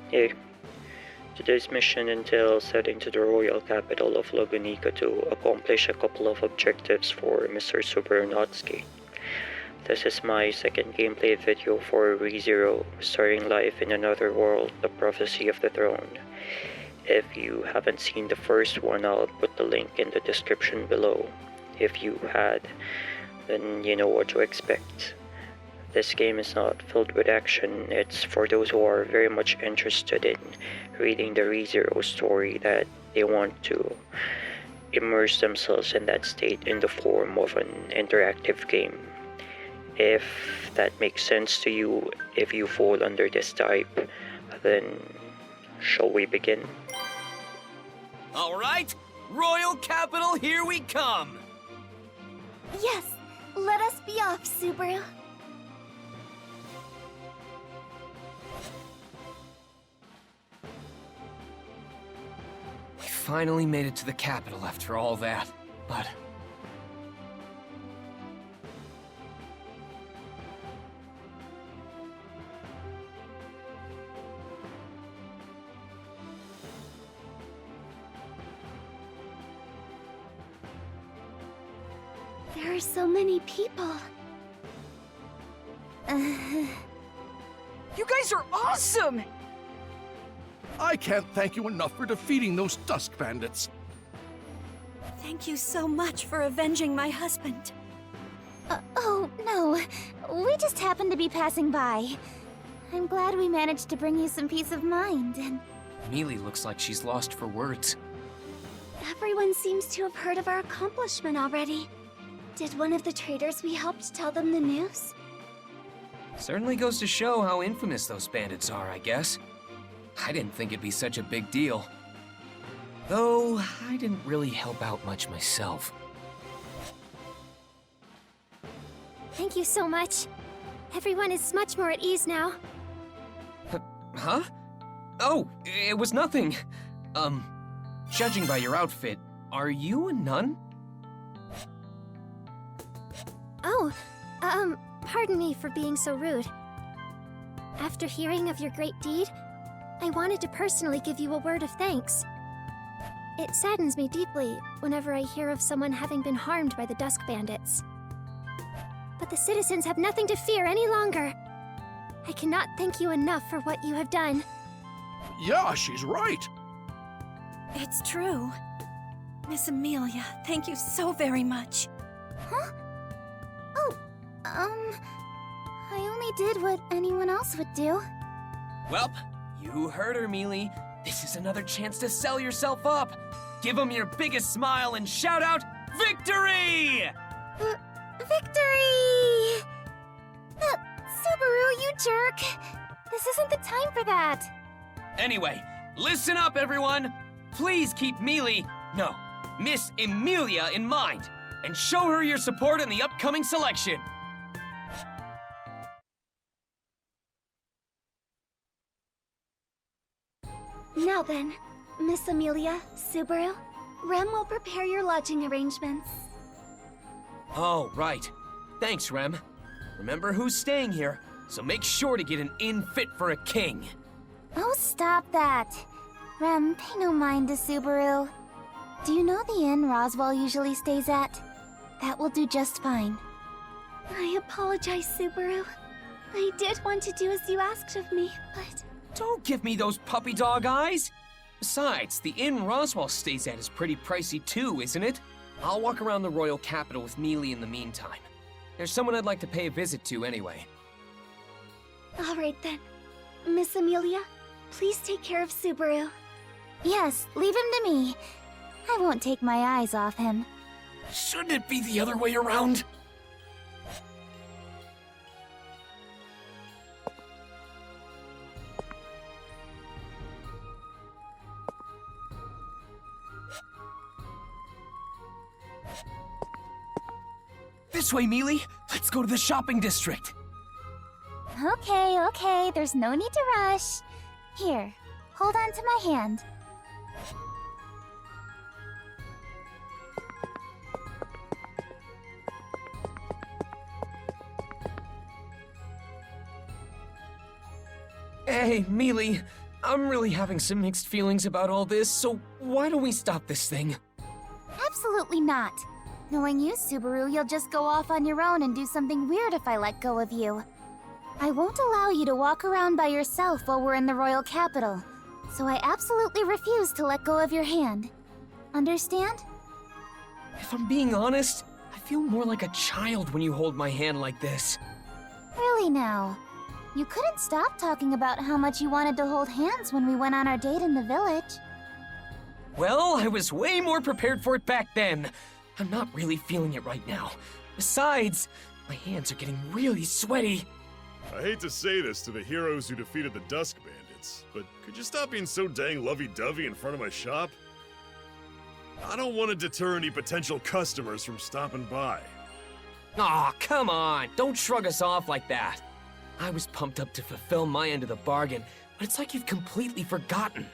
Hey, today's mission entails heading to the royal capital of Lugunica to accomplish a couple of objectives for Mr. Subarunotsky. This is my second gameplay video for ReZero, starting life in another world, the prophecy of the throne. If you haven't seen the first one, I'll put the link in the description below. If you had, then you know what to expect. This game is not filled with action, it's for those who are very much interested in reading the ReZero story, that they want to immerse themselves in that state in the form of an interactive game. If that makes sense to you, if you fall under this type, then shall we begin? Alright, royal capital, here we come! Yes, let us be off, Subaru. We finally made it to the capital after all that, but... There are so many people. You guys are awesome! I can't thank you enough for defeating those Dusk Bandits. Thank you so much for avenging my husband. Oh, no. We just happened to be passing by. I'm glad we managed to bring you some peace of mind, and... Mealy looks like she's lost for words. everyone seems to have heard of our accomplishment already. Did one of the traders we helped tell them the news? Certainly goes to show how infamous those bandits are, I guess. I didn't think it'd be such a big deal. Though, I didn't really help out much myself. Thank you so much. Everyone is much more at ease now. Huh? Oh, it was nothing. Judging by your outfit, are you a nun? Oh, pardon me for being so rude. After hearing of your great deed, I wanted to personally give you a word of thanks. It saddens me deeply whenever I hear of someone having been harmed by the Dusk Bandits. But the citizens have nothing to fear any longer. I cannot thank you enough for what you have done. Yeah, she's right. It's true. Miss Amelia, thank you so very much. Huh? Oh, I only did what anyone else would do. Welp, you heard her, Mealy. This is another chance to sell yourself up. Give them your biggest smile and shout out, "Victory!" Victory! Subaru, you jerk! This isn't the time for that. Anyway, listen up, everyone. Please keep Miss Amelia in mind, and show her your support in the upcoming selection. Now then, Miss Amelia, Subaru, Rem will prepare your lodging arrangements. Oh, right. Thanks, Rem. Remember who's staying here, so make sure to get an inn fit for a king. Oh, stop that. Rem, pay no mind to Subaru. Do you know the inn Roswell usually stays at? That will do just fine. I apologize, Subaru. I did want to do as you asked of me, but... Don't give me those puppy dog eyes! Besides, the inn Roswell stays at is pretty pricey too, isn't it? I'll walk around the royal capital with Mealy in the meantime. There's someone I'd like to pay a visit to anyway. All right then. Miss Amelia, please take care of Subaru. Yes, leave him to me. I won't take my eyes off him. Shouldn't it be the other way around? This way, Mealy. Let's go to the shopping district. Okay, there's no need to rush. Here, hold on to my hand. Hey, Mealy. I'm really having some mixed feelings about all this, so why don't we stop this thing? Absolutely not. Knowing you, Subaru, you'll just go off on your own and do something weird if I let go of you. I won't allow you to walk around by yourself while we're in the royal capital, so I absolutely refuse to let go of your hand. Understand? If I'm being honest, I feel more like a child when you hold my hand like this. Really now? You couldn't stop talking about how much you wanted to hold hands when we went on our date in the village. Well, I was way more prepared for it back then. I'm not really feeling it right now. Besides, my hands are getting really sweaty. I hate to say this to the heroes who defeated the Dusk Bandits, but could you stop being so dang lovey-dovey in front of my shop? I don't want to deter any potential customers from stopping by. Aw, come on, don't shrug us off like that. I was pumped up to fulfill my end of the bargain, but it's like you've completely forgotten.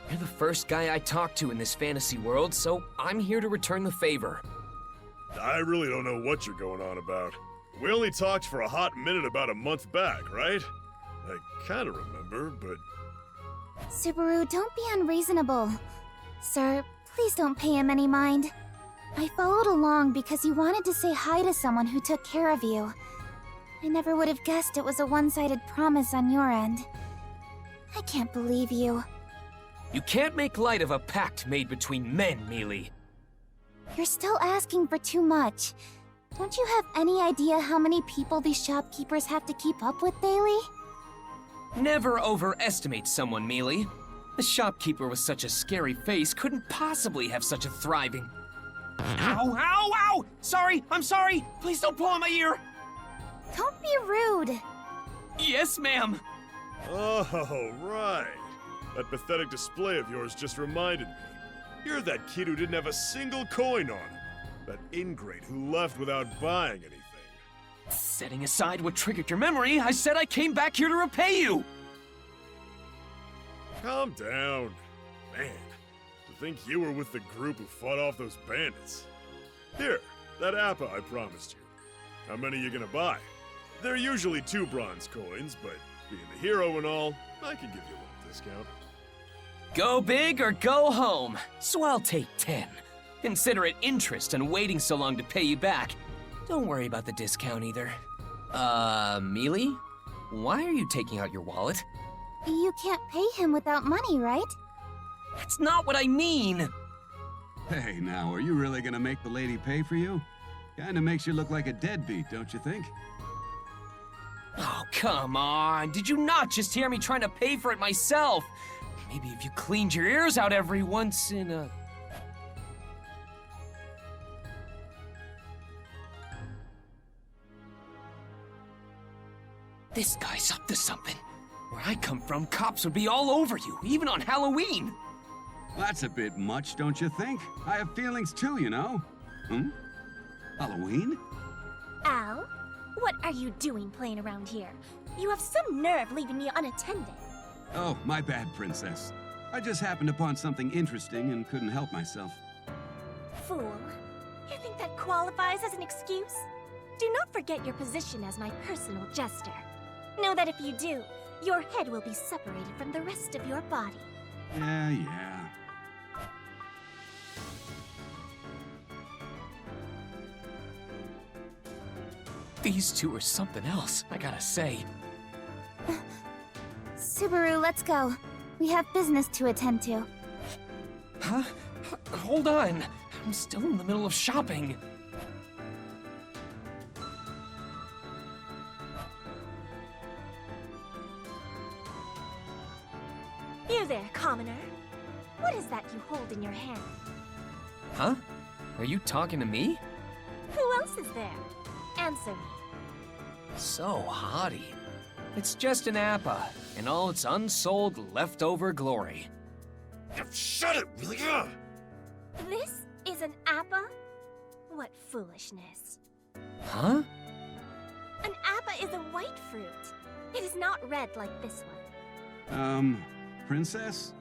You're the first guy I talked to in this fantasy world, so I'm here to return the favor. I really don't know what you're going on about. We only talked for a hot minute about a month back, right? I kinda remember, but... Subaru, don't be unreasonable. Sir, please don't pay him any mind. I followed along because you wanted to say hi to someone who took care of you. I never would have guessed it was a one-sided promise on your end. I can't believe you. You can't make light of a pact made between men, Mealy. You're still asking for too much. Don't you have any idea how many people these shopkeepers have to keep up with daily? Never overestimate someone, Mealy. The shopkeeper with such a scary face couldn't possibly have such a thriving... Ow, ow, ow! Sorry, I'm sorry! Please don't pull on my ear! Don't be rude. Yes, ma'am! Oh, right. That pathetic display of yours just reminded me. You're that kid who didn't have a single coin on him. That ingrate who left without buying anything. Setting aside what triggered your memory, I said I came back here to repay you! Calm down. Man, to think you were with the group who fought off those bandits. Here, that Appa I promised you. How many you gonna buy? They're usually 2 bronze coins, but being the hero and all, I can give you a little discount. Go big or go home, so I'll take 10. Consider it interest and waiting so long to pay you back. Don't worry about the discount either. Mealy? Why are you taking out your wallet? You can't pay him without money, right? That's not what I mean! Hey, now, are you really gonna make the lady pay for you? Kinda makes you look like a deadbeat, don't you think? Oh, come on! Did you not just hear me trying to pay for it myself? Maybe if you cleaned your ears out every once in a... This guy's up to something. Where I come from, cops would be all over you, even on Halloween. That's a bit much, don't you think? I have feelings too, you know. Halloween? Al, what are you doing playing around here? You have some nerve leaving me unattended. Oh, my bad, princess. I just happened upon something interesting and couldn't help myself. Fool. You think that qualifies as an excuse? Do not forget your position as my personal jester. Know that if you do, your head will be separated from the rest of your body. Yeah. These two are something else, I gotta say. Subaru, let's go. We have business to attend to. Huh? Hold on. I'm still in the middle of shopping. You there, commoner. What is that you hold in your hand? Huh? Are you talking to me? Who else is there? Answer me. So haughty. It's just an Appa, and all its unsold leftover glory. Shut it, will ya? This is an Appa? What foolishness. Huh? An Appa is a white fruit. It is not red like this one. Princess?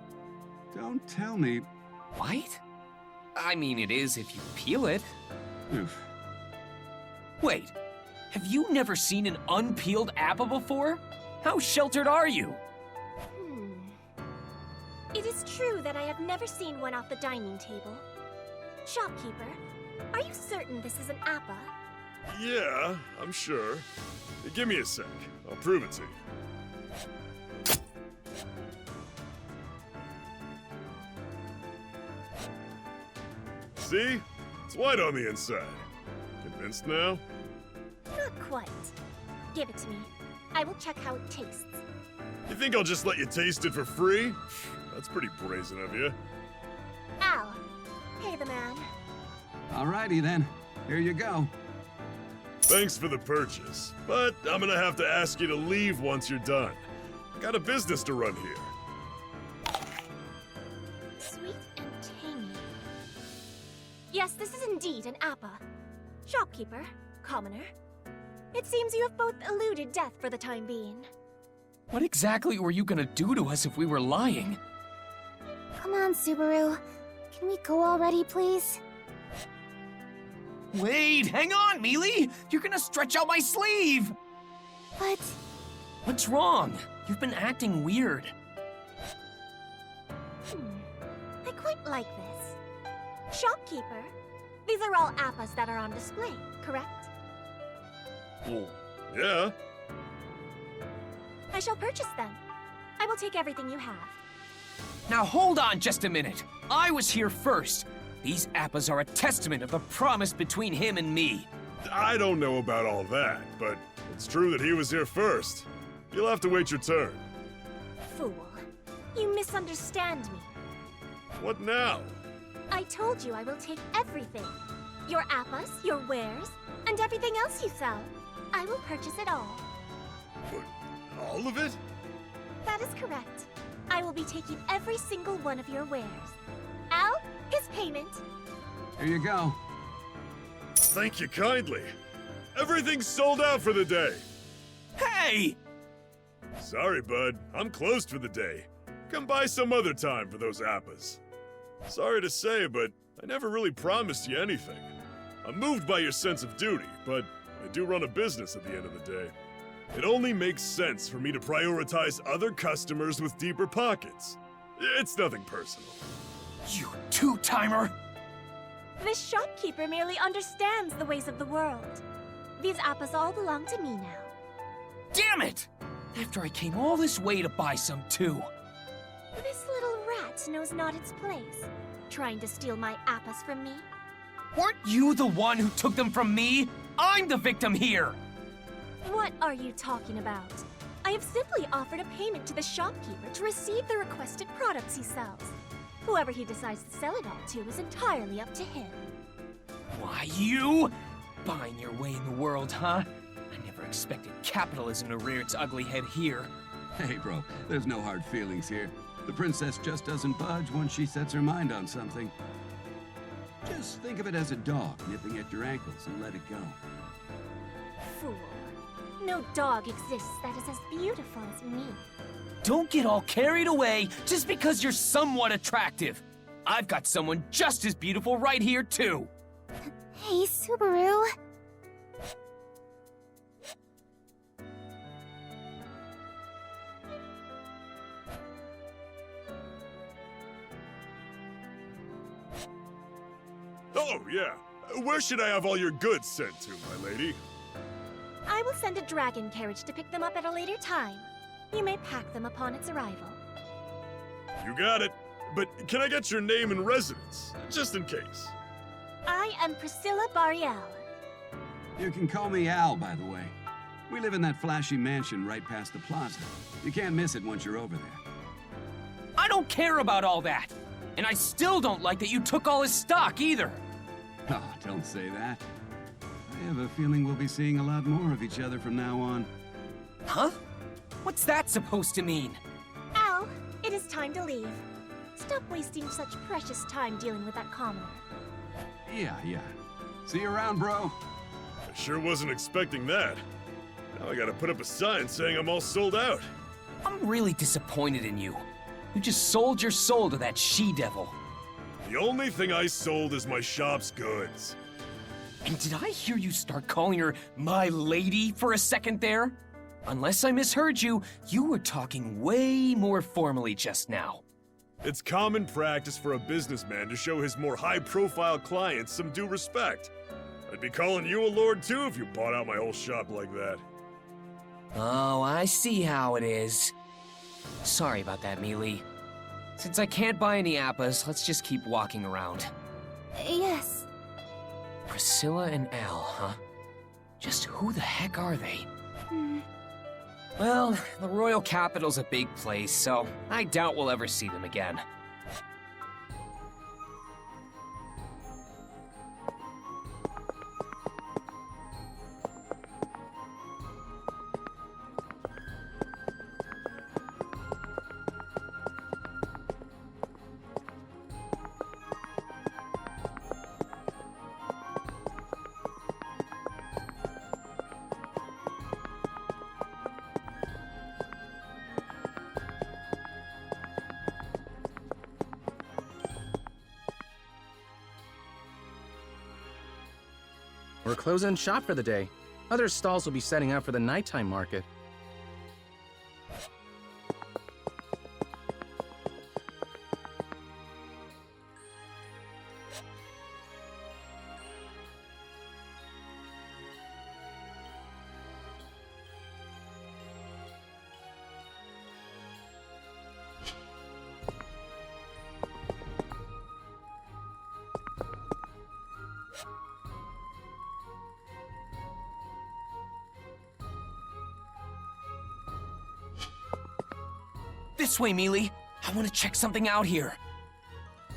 Don't tell me... White? I mean, it is if you peel it. Oof. Wait, have you never seen an unpeeled Appa before? How sheltered are you? It is true that I have never seen one off the dining table. Shopkeeper, are you certain this is an Appa? Yeah, I'm sure. Give me a sec. I'll prove it to you. See? It's white on the inside. Convinced now? Not quite. Give it to me. I will check how it tastes. You think I'll just let you taste it for free? That's pretty brazen of you. Al, pay the man. Alrighty then. Here you go. Thanks for the purchase, but I'm gonna have to ask you to leave once you're done. I got a business to run here. Sweet and tangy. Yes, this is indeed an Appa. Shopkeeper, commoner. It seems you have both eluded death for the time being. What exactly were you gonna do to us if we were lying? Come on, Subaru. Can we go already, please? Wait, hang on, Mealy! You're gonna stretch out my sleeve! But... What's wrong? You've been acting weird. I quite like this. Shopkeeper, these are all Appas that are on display, correct? Well, yeah. I shall purchase them. I will take everything you have. Now hold on just a minute. I was here first. These Appas are a testament of the promise between him and me. I don't know about all that, but it's true that he was here first. You'll have to wait your turn. Fool. You misunderstand me. What now? I told you I will take everything. Your Appas, your wares, and everything else you sell. I will purchase it all. What, all of it? That is correct. I will be taking every single one of your wares. Al, his payment. Here you go. Thank you kindly. Everything's sold out for the day. Hey! Sorry, bud. I'm closed for the day. Come by some other time for those Appas. Sorry to say, but I never really promised you anything. I'm moved by your sense of duty, but I do run a business at the end of the day. It only makes sense for me to prioritize other customers with deeper pockets. It's nothing personal. You two-timer! This shopkeeper merely understands the ways of the world. These Appas all belong to me now. Damn it! After I came all this way to buy some too. This little rat knows not its place, trying to steal my Appas from me. Weren't you the one who took them from me? I'm the victim here! What are you talking about? I have simply offered a payment to the shopkeeper to receive the requested products he sells. Whoever he decides to sell it all to is entirely up to him. Why, you? Buying your way in the world, huh? I never expected capitalism to rear its ugly head here. Hey, bro, there's no hard feelings here. The princess just doesn't budge once she sets her mind on something. Just think of it as a dog nipping at your ankles and let it go. Fool. No dog exists that is as beautiful as me. Don't get all carried away just because you're somewhat attractive. I've got someone just as beautiful right here, too. Hey, Subaru. Oh, yeah. Where should I have all your goods sent to, my lady? I will send a dragon carriage to pick them up at a later time. You may pack them upon its arrival. You got it. But can I get your name and residence, just in case? I am Priscilla Bariel. You can call me Al, by the way. We live in that flashy mansion right past the plaza. You can't miss it once you're over there. I don't care about all that. And I still don't like that you took all his stock, either. Oh, don't say that. I have a feeling we'll be seeing a lot more of each other from now on. Huh? What's that supposed to mean? Al, it is time to leave. Stop wasting such precious time dealing with that commoner. Yeah. See you around, bro. I sure wasn't expecting that. Now I gotta put up a sign saying I'm all sold out. I'm really disappointed in you. You just sold your soul to that she-devil. The only thing I sold is my shop's goods. And did I hear you start calling her my lady for a second there? Unless I misheard you, you were talking way more formally just now. It's common practice for a businessman to show his more high-profile clients some due respect. I'd be calling you a lord too if you bought out my whole shop like that. Oh, I see how it is. Sorry about that, Mealy. Since I can't buy any Appas, let's just keep walking around. Yes. Priscilla and Al, huh? Just who the heck are they? Hmm. Well, the royal capital's a big place, so I doubt we'll ever see them again. We're closing shop for the day. Other stalls will be setting up for the nighttime market. This way, Mealy. I want to check something out here.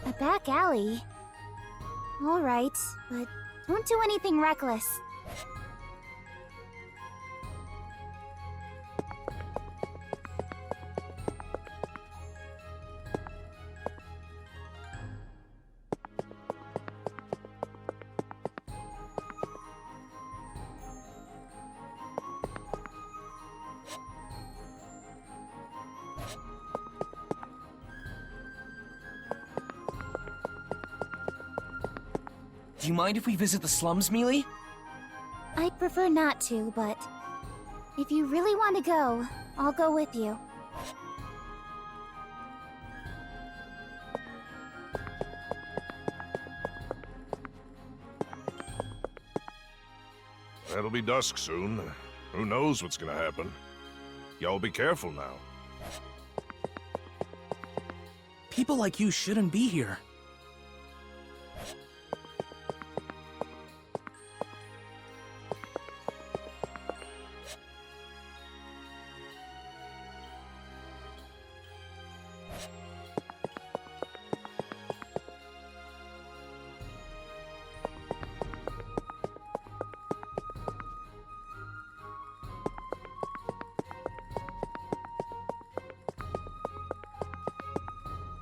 A back alley? Alright, but don't do anything reckless. Do you mind if we visit the slums, Mealy? I'd prefer not to, but if you really want to go, I'll go with you. It'll be dusk soon. Who knows what's gonna happen? Y'all be careful now. People like you shouldn't be here.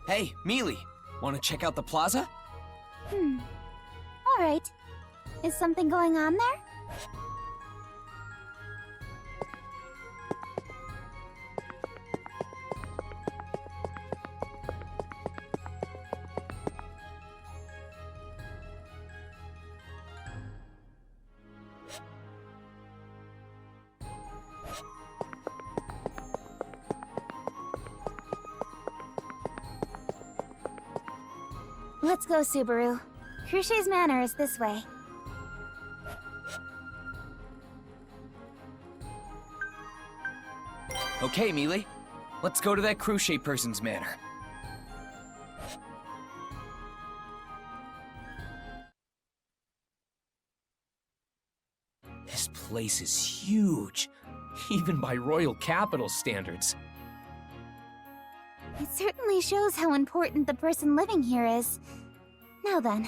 Hey, Mealy, want to check out the plaza? Alright. Is something going on there? Let's go, Subaru. Crusch's Manor is this way. Okay, Mealy. Let's go to that Crusch person's manor. This place is huge, even by royal capital standards. It certainly shows how important the person living here is. Now then.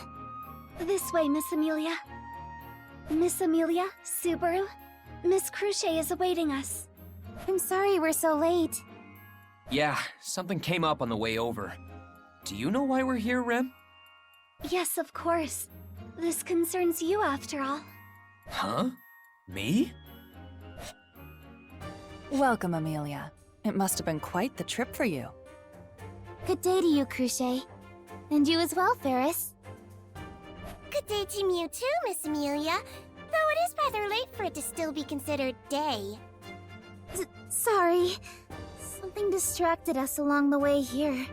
This way, Miss Amelia. Miss Amelia, Subaru, Miss Crusch is awaiting us. I'm sorry we're so late. Yeah, something came up on the way over. Do you know why we're here, Rem? Yes, of course. This concerns you after all. Huh? Me? Welcome, Amelia. It must have been quite the trip for you. Good day to you, Crusch. And you as well, Ferris. Good day to you too, Miss Amelia. Though it is rather late for it to still be considered day. Sorry. Something distracted us along the way here.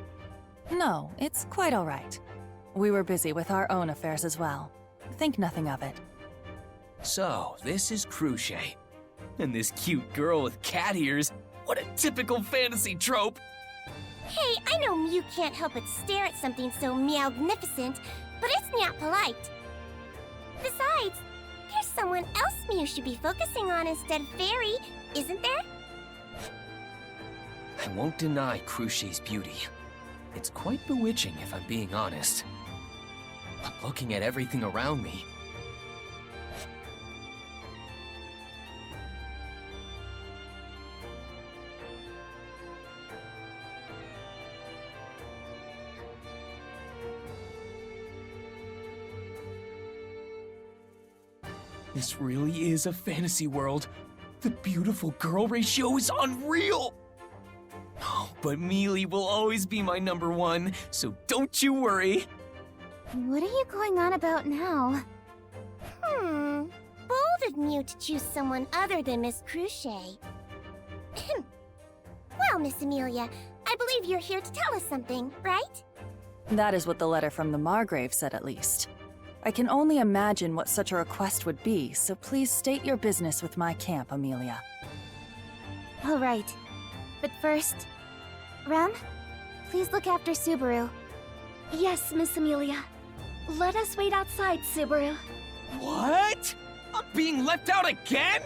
No, it's quite all right. We were busy with our own affairs as well. Think nothing of it. So, this is Crusch. And this cute girl with cat ears. What a typical fantasy trope! Hey, I know Mew can't help but stare at something so meowgnificent, but it's not polite. Besides, there's someone else Mew should be focusing on instead of Fairy, isn't there? I won't deny Crusch's beauty. It's quite bewitching if I'm being honest. But looking at everything around me, this really is a fantasy world. The beautiful girl ratio is unreal! Oh, but Mealy will always be my number one, so don't you worry. What are you going on about now? Bold of Mew to choose someone other than Miss Crusch. Well, Miss Amelia, I believe you're here to tell us something, right? That is what the letter from the Margrave said, at least. I can only imagine what such a request would be, so please state your business with my camp, Amelia. All right. But first, Rem, please look after Subaru. Yes, Miss Amelia. Let us wait outside, Subaru. What? I'm being left out again?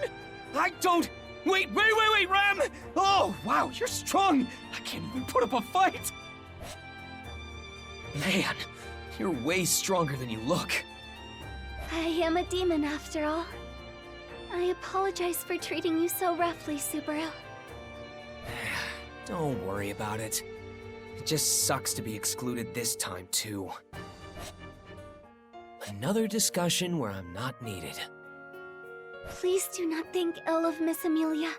I don't... Wait, Rem! Oh, wow, you're strong! I can't even put up a fight! Man, you're way stronger than you look. I am a demon after all. I apologize for treating you so roughly, Subaru. Don't worry about it. It just sucks to be excluded this time, too. Another discussion where I'm not needed. Please do not think ill of Miss Amelia.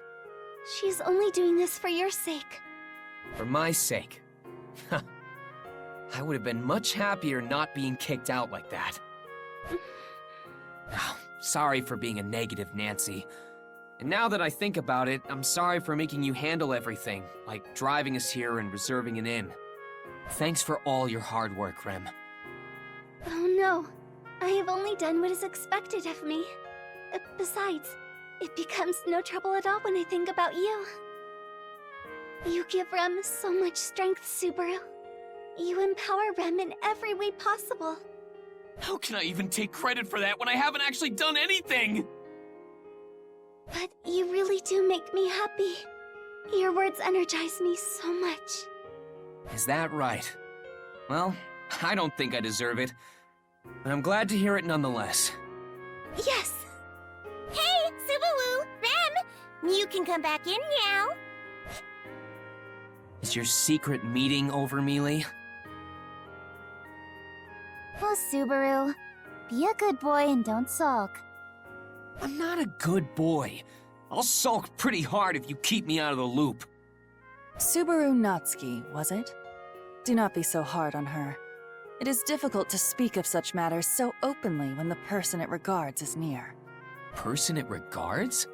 She's only doing this for your sake. For my sake. I would have been much happier not being kicked out like that. Sorry for being a negative, Nancy. And now that I think about it, I'm sorry for making you handle everything, like driving us here and reserving an inn. Thanks for all your hard work, Rem. Oh no, I have only done what is expected of me. Besides, it becomes no trouble at all when I think about you. You give Rem so much strength, Subaru. You empower Rem in every way possible. How can I even take credit for that when I haven't actually done anything? But you really do make me happy. Your words energize me so much. Is that right? Well, I don't think I deserve it, but I'm glad to hear it nonetheless. Yes! Hey, Subaru! Rem! You can come back in now. Is your secret meeting over, Mealy? Oh, Subaru. Be a good boy and don't sulk. I'm not a good boy. I'll sulk pretty hard if you keep me out of the loop. Subaru Natsuki, was it? Do not be so hard on her. It is difficult to speak of such matters so openly when the person it regards is near. Person it regards?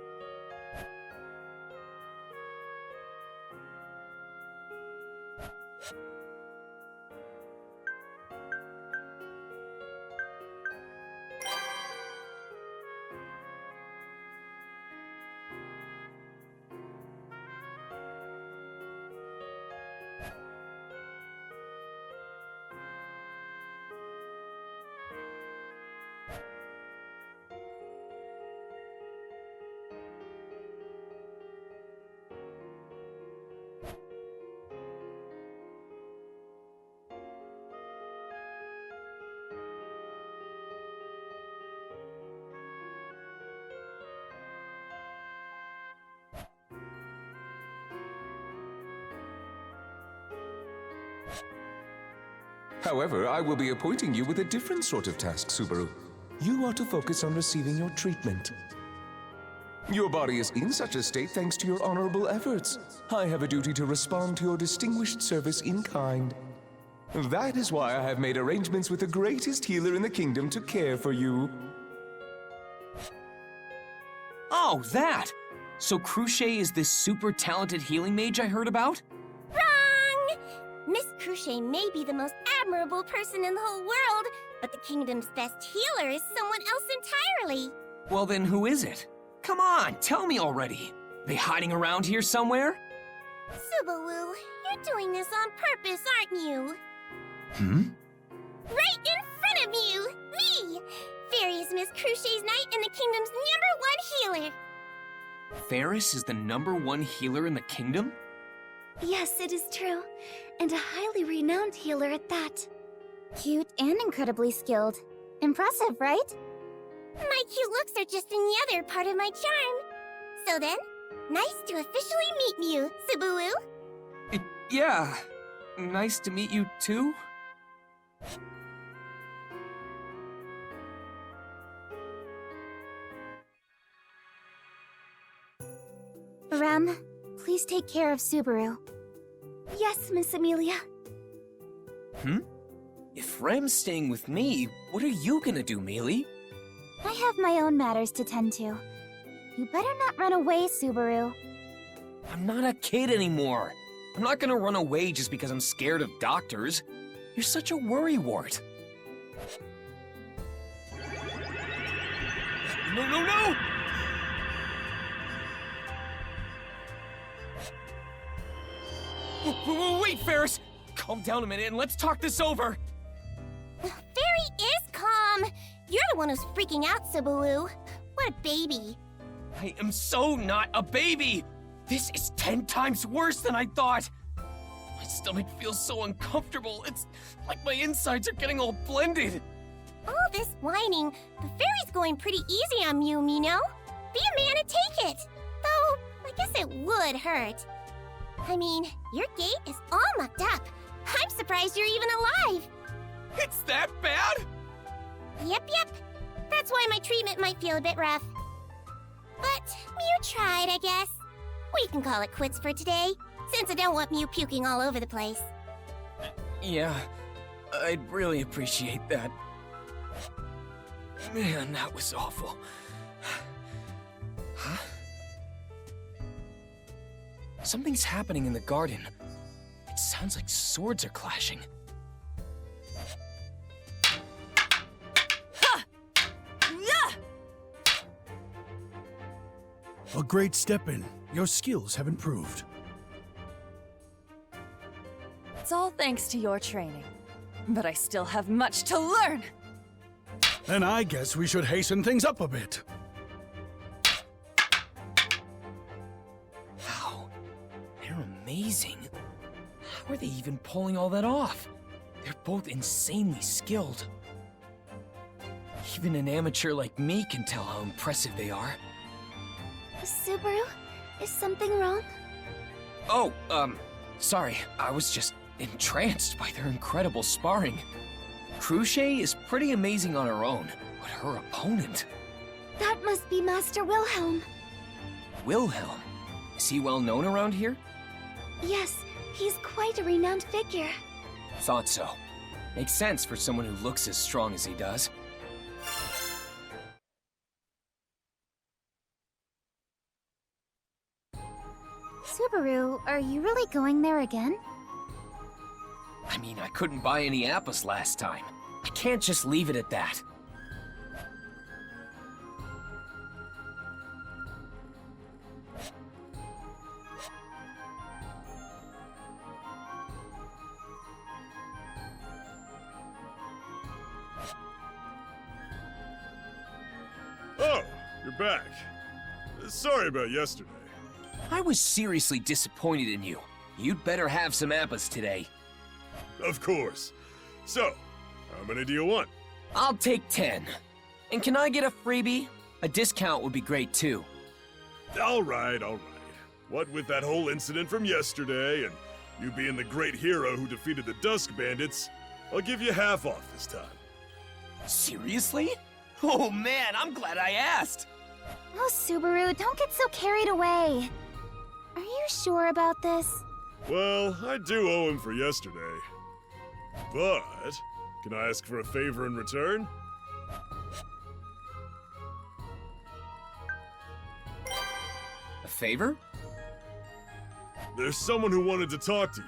However, I will be appointing you with a different sort of task, Subaru. You are to focus on receiving your treatment. Your body is in such a state thanks to your honorable efforts. I have a duty to respond to your distinguished service in kind. That is why I have made arrangements with the greatest healer in the kingdom to care for you. Oh, that! So Crusch is this super talented healing mage I heard about? Wrong! Miss Crusch Crusch may be the most admirable person in the whole world, but the kingdom's best healer is someone else entirely. Well then, who is it? Come on, tell me already. They hiding around here somewhere? Subaru, you're doing this on purpose, aren't you? Right in front of you! Me! Ferris is Miss Crusch's knight and the kingdom's #1 healer. Ferris is the #1 healer in the kingdom? Yes, it is true. And a highly renowned healer at that. Cute and incredibly skilled. Impressive, right? My cute looks are just another part of my charm. So then, nice to officially meet you, Subaru. Yeah. Nice to meet you too? Rem, please take care of Subaru. Yes, Miss Amelia. If Rem's staying with me, what are you gonna do, Mealy? I have my own matters to tend to. You better not run away, Subaru. I'm not a kid anymore. I'm not gonna run away just because I'm scared of doctors. You're such a worrywart. No, no, no! Wait, Ferris! Calm down a minute and let's talk this over! Fairy is calm. You're the one who's freaking out, Subaru. What a baby. I am so not a baby! This is 10 times worse than I thought! My stomach feels so uncomfortable. It's like my insides are getting all blended. All this whining, the fairy's going pretty easy on you, Mino. Be a man and take it. Though, I guess it would hurt. I mean, your gate is all mucked up. I'm surprised you're even alive. It's that bad? Yep. That's why my treatment might feel a bit rough. But Mew tried, I guess. We can call it quits for today, since I don't want Mew puking all over the place. Yeah, I'd really appreciate that. Man, that was awful. Huh? Something's happening in the garden. It sounds like swords are clashing. A great step in. Your skills have improved. It's all thanks to your training. But I still have much to learn! Then I guess we should hasten things up a bit. Wow, they're amazing. How are they even pulling all that off? They're both insanely skilled. Even an amateur like me can tell how impressive they are. Subaru, is something wrong? Oh, sorry. I was just entranced by their incredible sparring. Crusch is pretty amazing on her own, but her opponent... That must be Master Wilhelm. Wilhelm? Is he well known around here? Yes, he's quite a renowned figure. Thought so. Makes sense for someone who looks as strong as he does. Subaru, are you really going there again? I mean, I couldn't buy any Appas last time. I can't just leave it at that. Oh, you're back. Sorry about yesterday. I was seriously disappointed in you. You'd better have some Appas today. Of course. So, how many do you want? I'll take 10. And can I get a freebie? A discount would be great too. All right. What with that whole incident from yesterday and you being the great hero who defeated the Dusk Bandits, I'll give you half off this time. Seriously? Oh man, I'm glad I asked. Oh, Subaru, don't get so carried away. Are you sure about this? Well, I do owe him for yesterday. But, can I ask for a favor in return? A favor? There's someone who wanted to talk to you.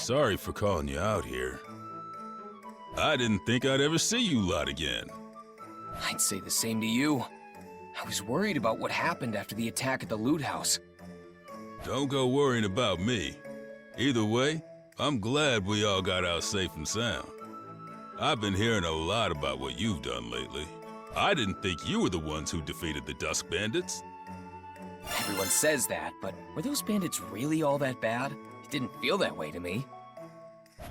Sorry for calling you out here. I didn't think I'd ever see you lot again. I'd say the same to you. I was worried about what happened after the attack at the loot house. Don't go worrying about me. Either way, I'm glad we all got out safe and sound. I've been hearing a lot about what you've done lately. I didn't think you were the ones who defeated the Dusk Bandits. Everyone says that, but were those bandits really all that bad? It didn't feel that way to me.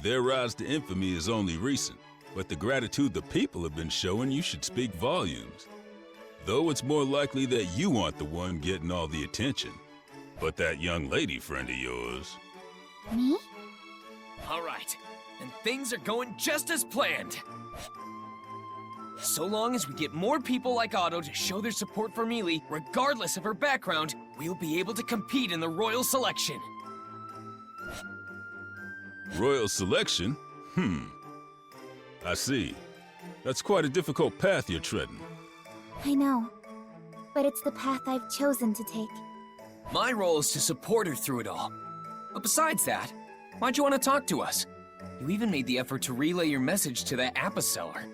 Their rise to infamy is only recent, but the gratitude the people have been showing you should speak volumes. Though it's more likely that you aren't the one getting all the attention. But that young lady friend of yours... Me? All right, and things are going just as planned. So long as we get more people like Otto to show their support for Mealy, regardless of her background, we'll be able to compete in the Royal Selection. Royal Selection? I see. That's quite a difficult path you're treading. I know, but it's the path I've chosen to take. My role is to support her through it all. But besides that, why'd you want to talk to us? You even made the effort to relay your message to that Appas seller.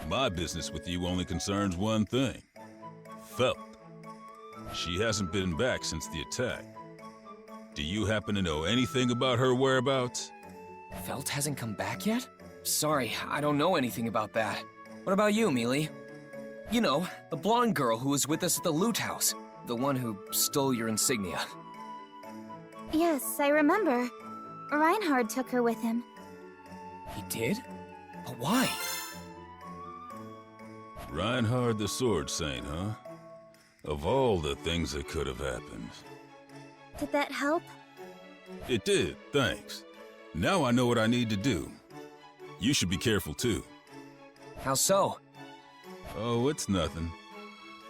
My business with you only concerns one thing. Felt. She hasn't been back since the attack. Do you happen to know anything about her whereabouts? Felt hasn't come back yet? Sorry, I don't know anything about that. What about you, Mealy? You know, the blonde girl who was with us at the loot house. The one who stole your insignia. Yes, I remember. Reinhard took her with him. He did? But why? Reinhard the Sword Saint, huh? Of all the things that could have happened. Did that help? It did, thanks. Now I know what I need to do. You should be careful too. How so? Oh, it's nothing.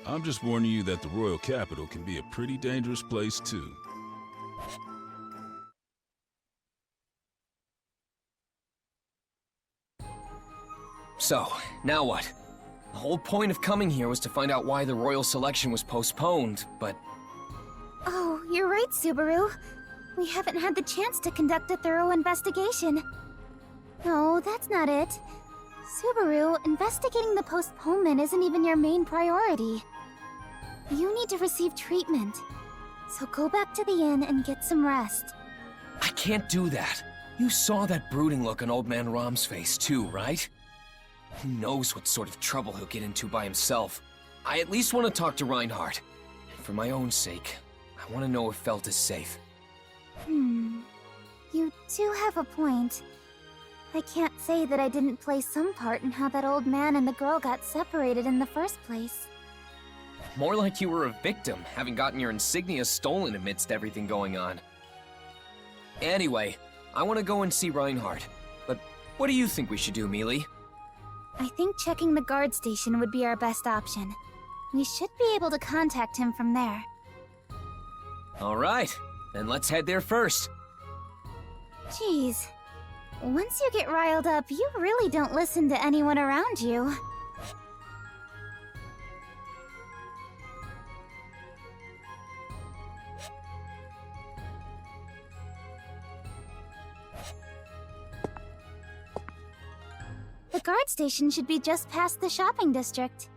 I'm just warning you that the royal capital can be a pretty dangerous place too. So, now what? The whole point of coming here was to find out why the royal selection was postponed, but... Oh, you're right, Subaru. We haven't had the chance to conduct a thorough investigation. No, that's not it. Subaru, investigating the postponement isn't even your main priority. You need to receive treatment. So go back to the inn and get some rest. I can't do that. You saw that brooding look on Old Man Rom's face too, right? Who knows what sort of trouble he'll get into by himself. I at least want to talk to Reinhard. And for my own sake, I want to know if Felt is safe. You do have a point. I can't say that I didn't play some part in how that old man and the girl got separated in the first place. More like you were a victim, having gotten your insignia stolen amidst everything going on. Anyway, I want to go and see Reinhard. But what do you think we should do, Mealy? I think checking the guard station would be our best option. We should be able to contact him from there. Alright, then let's head there first. Jeez. Once you get riled up, you really don't listen to anyone around you. The guard station should be just past the shopping district.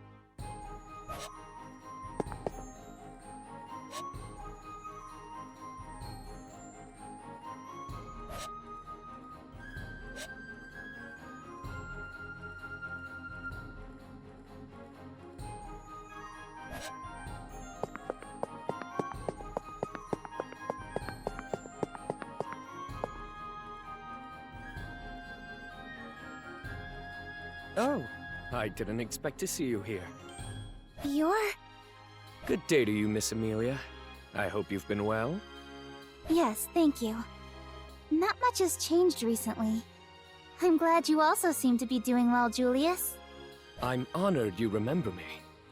Oh, I didn't expect to see you here. You're... Good day to you, Miss Amelia. I hope you've been well. Yes, thank you. Not much has changed recently. I'm glad you also seem to be doing well, Julius. I'm honored you remember me.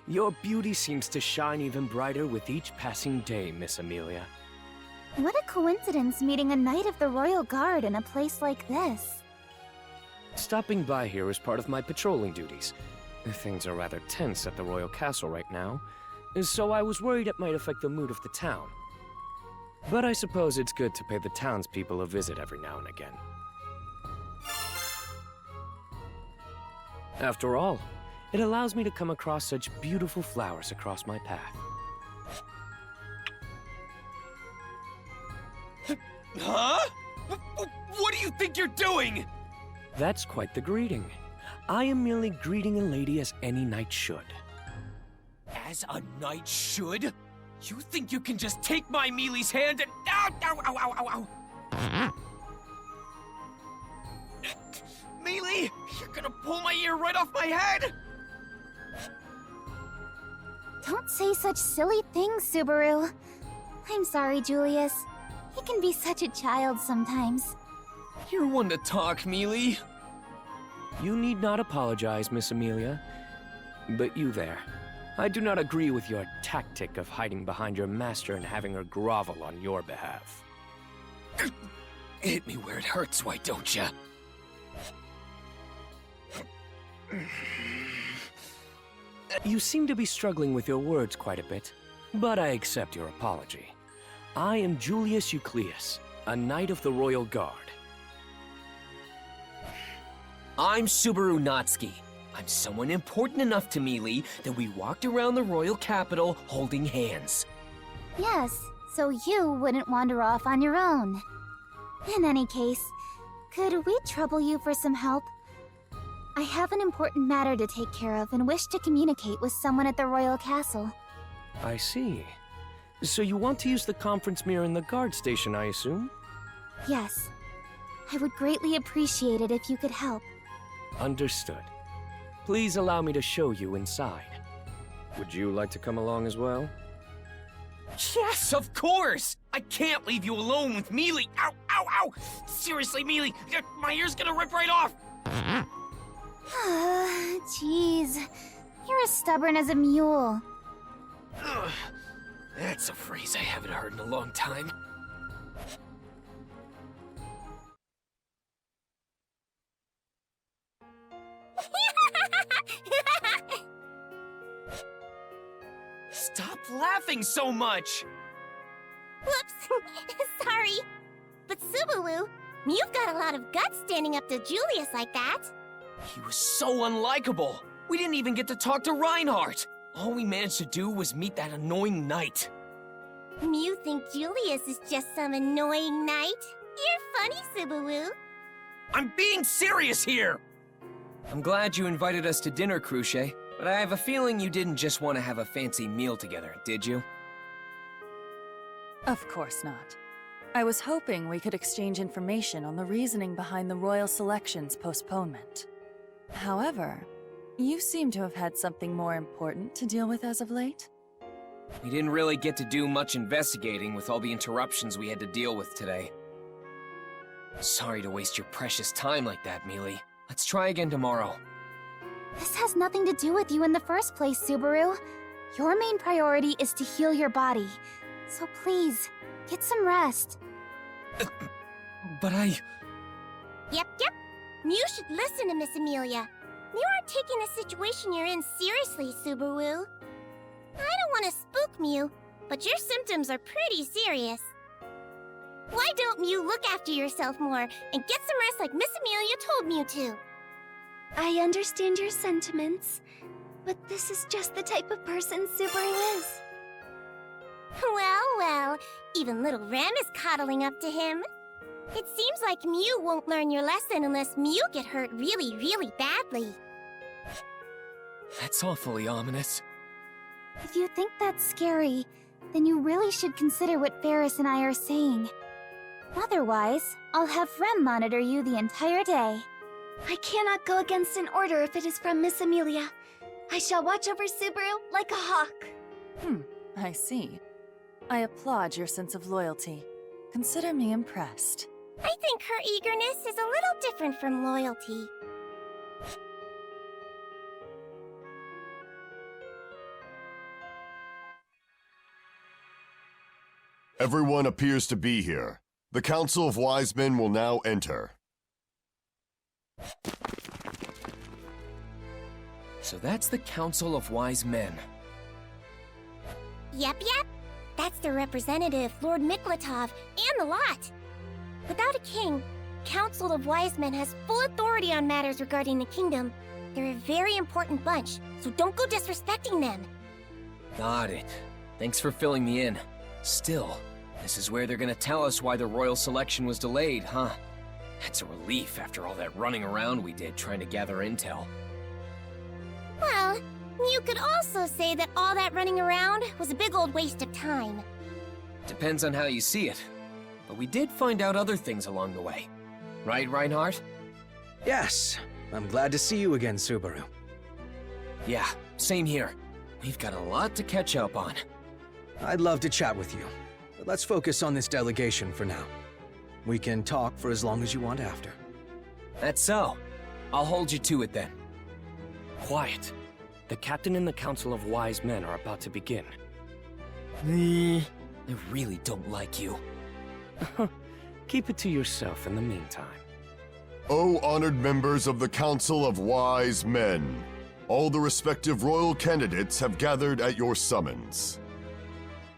Your beauty seems to shine even brighter with each passing day, Miss Amelia. What a coincidence meeting a Knight of the Royal Guard in a place like this. Stopping by here is part of my patrolling duties. Things are rather tense at the Royal Castle right now, so I was worried it might affect the mood of the town. But I suppose it's good to pay the townspeople a visit every now and again. After all, it allows me to come across such beautiful flowers across my path. Huh? What do you think you're doing? That's quite the greeting. I am merely greeting a lady as any knight should. As a knight should? You think you can just take my Mealy's hand and... Ow, ow, ow, ow, ow, ow. Mealy, you're gonna pull my ear right off my head? Don't say such silly things, Subaru. I'm sorry, Julius. He can be such a child sometimes. You're one to talk, Mealy. You need not apologize, Miss Amelia. But you there. I do not agree with your tactic of hiding behind your master and having her grovel on your behalf. Hit me where it hurts, why don't ya? You seem to be struggling with your words quite a bit, but I accept your apology. I am Julius Eucleus, a knight of the Royal Guard. I'm Subaru Natsuki. I'm someone important enough to Mealy that we walked around the royal capital holding hands. Yes, so you wouldn't wander off on your own. In any case, could we trouble you for some help? I have an important matter to take care of and wish to communicate with someone at the royal castle. I see. So you want to use the conference mirror in the guard station, I assume? Yes. I would greatly appreciate it if you could help. Understood. Please allow me to show you inside. Would you like to come along as well? Yes, of course! I can't leave you alone with Mealy! Ow, ow, ow! Seriously, Mealy, my ear's gonna rip right off! Jeez, you're as stubborn as a mule. Ugh, that's a phrase I haven't heard in a long time. Stop laughing so much! Whoops! Sorry. But Subaru, you've got a lot of guts standing up to Julius like that. He was so unlikable. We didn't even get to talk to Reinhardt. All we managed to do was meet that annoying knight. You think Julius is just some annoying knight? You're funny, Subaru. I'm being serious here! I'm glad you invited us to dinner, Crusch, but I have a feeling you didn't just want to have a fancy meal together, did you? Of course not. I was hoping we could exchange information on the reasoning behind the Royal Selection's postponement. However, you seem to have had something more important to deal with as of late? We didn't really get to do much investigating with all the interruptions we had to deal with today. Sorry to waste your precious time like that, Mealy. Let's try again tomorrow. This has nothing to do with you in the first place, Subaru. Your main priority is to heal your body. So please, get some rest. But I... Yep. You should listen to Miss Amelia. You aren't taking the situation you're in seriously, Subaru. I don't want to spook Mew, but your symptoms are pretty serious. Why don't Mew look after yourself more and get some rest like Miss Amelia told Mew to? I understand your sentiments, but this is just the type of person Subaru is. Well, even little Rem is coddling up to him. It seems like Mew won't learn your lesson unless Mew get hurt really, really badly. That's awfully ominous. If you think that's scary, then you really should consider what Ferris and I are saying. Otherwise, I'll have Rem monitor you the entire day. I cannot go against an order if it is from Miss Amelia. I shall watch over Subaru like a hawk. I see. I applaud your sense of loyalty. Consider me impressed. I think her eagerness is a little different from loyalty. Everyone appears to be here. The Council of Wise Men will now enter. So that's the Council of Wise Men. Yep. That's their representative, Lord Miklatov, and the lot. Without a king, Council of Wise Men has full authority on matters regarding the kingdom. They're a very important bunch, so don't go disrespecting them. Got it. Thanks for filling me in. Still, this is where they're gonna tell us why the royal selection was delayed, huh? That's a relief after all that running around we did trying to gather intel. Well, you could also say that all that running around was a big old waste of time. Depends on how you see it. But we did find out other things along the way. Right, Reinhardt? Yes. I'm glad to see you again, Subaru. Yeah, same here. We've got a lot to catch up on. I'd love to chat with you, but let's focus on this delegation for now. We can talk for as long as you want after. That's so. I'll hold you to it then. Quiet. The captain and the Council of Wise Men are about to begin. I really don't like you. Keep it to yourself in the meantime. O honored members of the Council of Wise Men, all the respective royal candidates have gathered at your summons.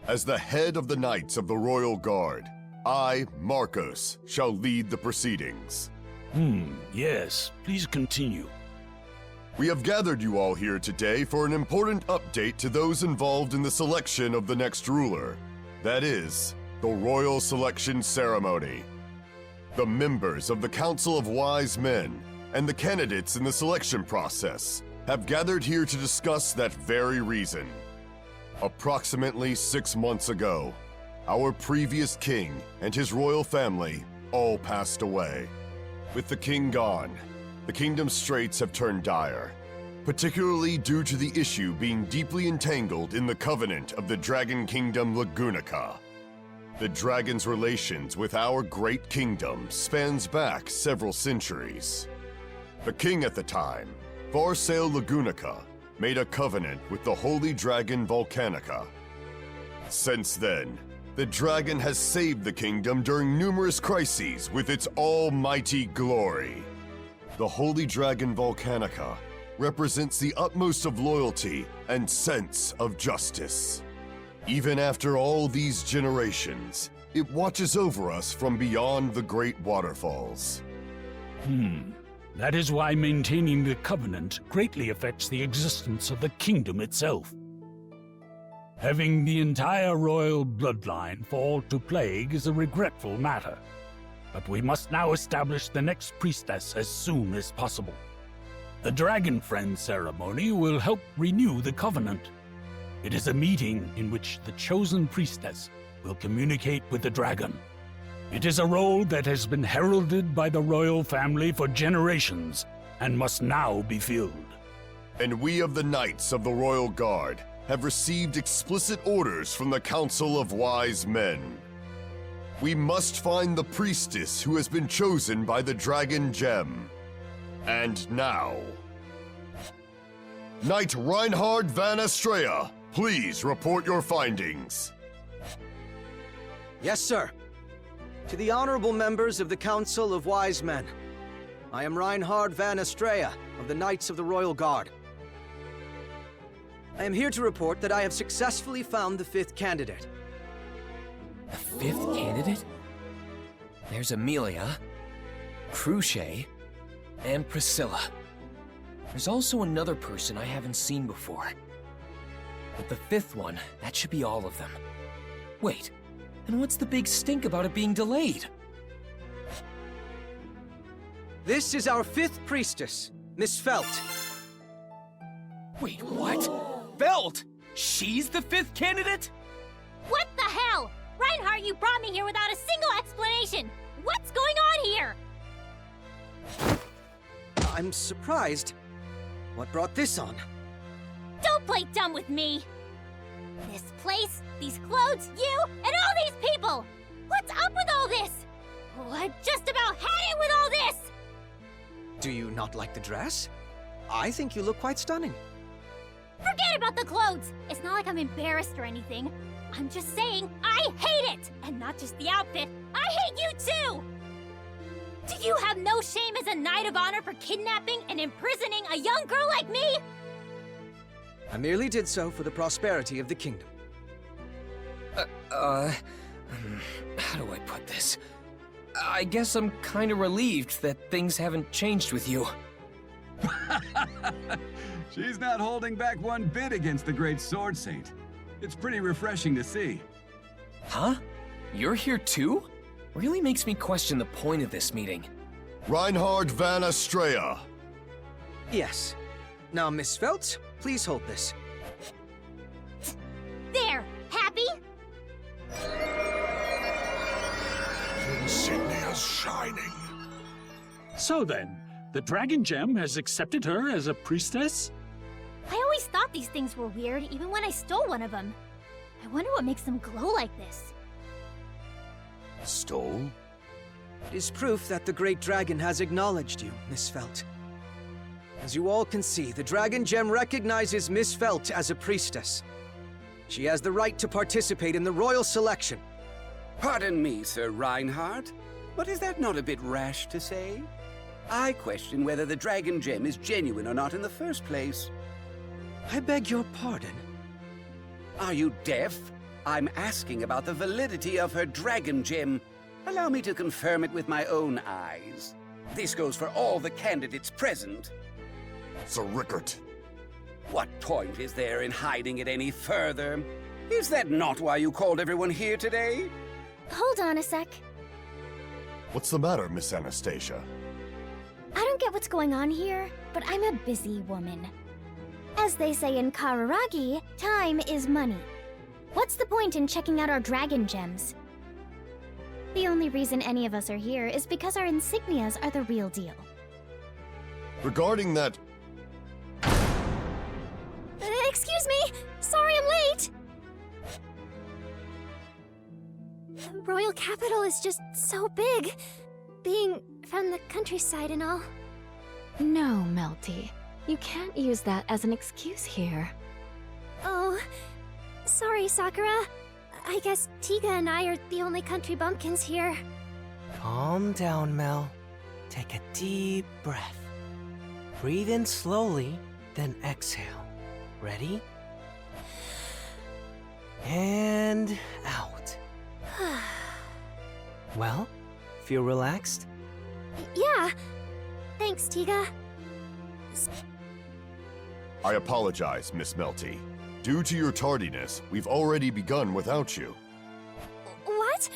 As the head of the Knights of the Royal Guard, I, Marcos, shall lead the proceedings. Yes, please continue. We have gathered you all here today for an important update to those involved in the selection of the next ruler. That is, the Royal Selection Ceremony. The members of the Council of Wise Men and the candidates in the selection process have gathered here to discuss that very reason. Approximately 6 months ago, our previous king and his royal family all passed away. With the king gone, the kingdom's straits have turned dire, particularly due to the issue being deeply entangled in the covenant of the Dragon Kingdom Lugunica. The dragon's relations with our great kingdom spans back several centuries. The king at the time, Varsail Lugunica, made a covenant with the holy dragon Volcanica. Since then, the dragon has saved the kingdom during numerous crises with its almighty glory. The holy dragon Volcanica represents the utmost of loyalty and sense of justice. Even after all these generations, it watches over us from beyond the great waterfalls. That is why maintaining the covenant greatly affects the existence of the kingdom itself. Having the entire royal bloodline fall to plague is a regretful matter, but we must now establish the next priestess as soon as possible. The Dragon Friend ceremony will help renew the covenant. It is a meeting in which the chosen priestess will communicate with the dragon. It is a role that has been heralded by the royal family for generations and must now be filled. And we of the Knights of the Royal Guard have received explicit orders from the Council of Wise Men. We must find the priestess who has been chosen by the Dragon Gem. And now, Knight Reinhard van Estrella, please report your findings. Yes, sir. To the honorable members of the Council of Wise Men, I am Reinhard van Estrella of the Knights of the Royal Guard. I am here to report that I have successfully found the 5th candidate. The 5th candidate? There's Amelia, Crusch, and Priscilla. There's also another person I haven't seen before. But the 5th one, that should be all of them. Wait, and what's the big stink about it being delayed? This is our 5th priestess, Miss Felt. Wait, what? Felt? She's the 5th candidate? What the hell? Reinhardt, you brought me here without a single explanation! What's going on here? I'm surprised. What brought this on? Don't play dumb with me! This place, these clothes, you, and all these people! What's up with all this? Oh, I just about had it with all this! Do you not like the dress? I think you look quite stunning. Forget about the clothes! It's not like I'm embarrassed or anything. I'm just saying, I hate it! And not just the outfit, I hate you too! Do you have no shame as a Knight of Honor for kidnapping and imprisoning a young girl like me? I merely did so for the prosperity of the kingdom. How do I put this? I guess I'm kinda relieved that things haven't changed with you. She's not holding back one bit against the great Sword Saint. It's pretty refreshing to see. Huh? You're here too? Really makes me question the point of this meeting. Reinhard van Estrella. Yes. Now, Miss Velt, please hold this. There! Happy? Insignia's shining. So then, the Dragon Gem has accepted her as a priestess? I always thought these things were weird, even when I stole one of them. I wonder what makes them glow like this. Stole? It is proof that the Great Dragon has acknowledged you, Miss Velt. As you all can see, the Dragon Gem recognizes Miss Velt as a priestess. She has the right to participate in the royal selection. Pardon me, Sir Reinhard, but is that not a bit rash to say? I question whether the Dragon Gem is genuine or not in the first place. I beg your pardon? Are you deaf? I'm asking about the validity of her Dragon Gem. Allow me to confirm it with my own eyes. This goes for all the candidates present. Sir Rickert. What point is there in hiding it any further? Is that not why you called everyone here today? Hold on a sec. What's the matter, Miss Anastasia? I don't get what's going on here, but I'm a busy woman. As they say in Kararagi, time is money. What's the point in checking out our dragon gems? The only reason any of us are here is because our insignias are the real deal. Regarding that... Excuse me! Sorry I'm late! The royal capital is just so big, being from the countryside and all. No, Melty. You can't use that as an excuse here. Oh, sorry, Sakura. I guess Tiga and I are the only country bumpkins here. Calm down, Mel. Take a deep breath. Breathe in slowly, then exhale. Ready? And out. Well, feel relaxed? Yeah. Thanks, Tiga. I apologize, Miss Melty. Due to your tardiness, we've already begun without you. What?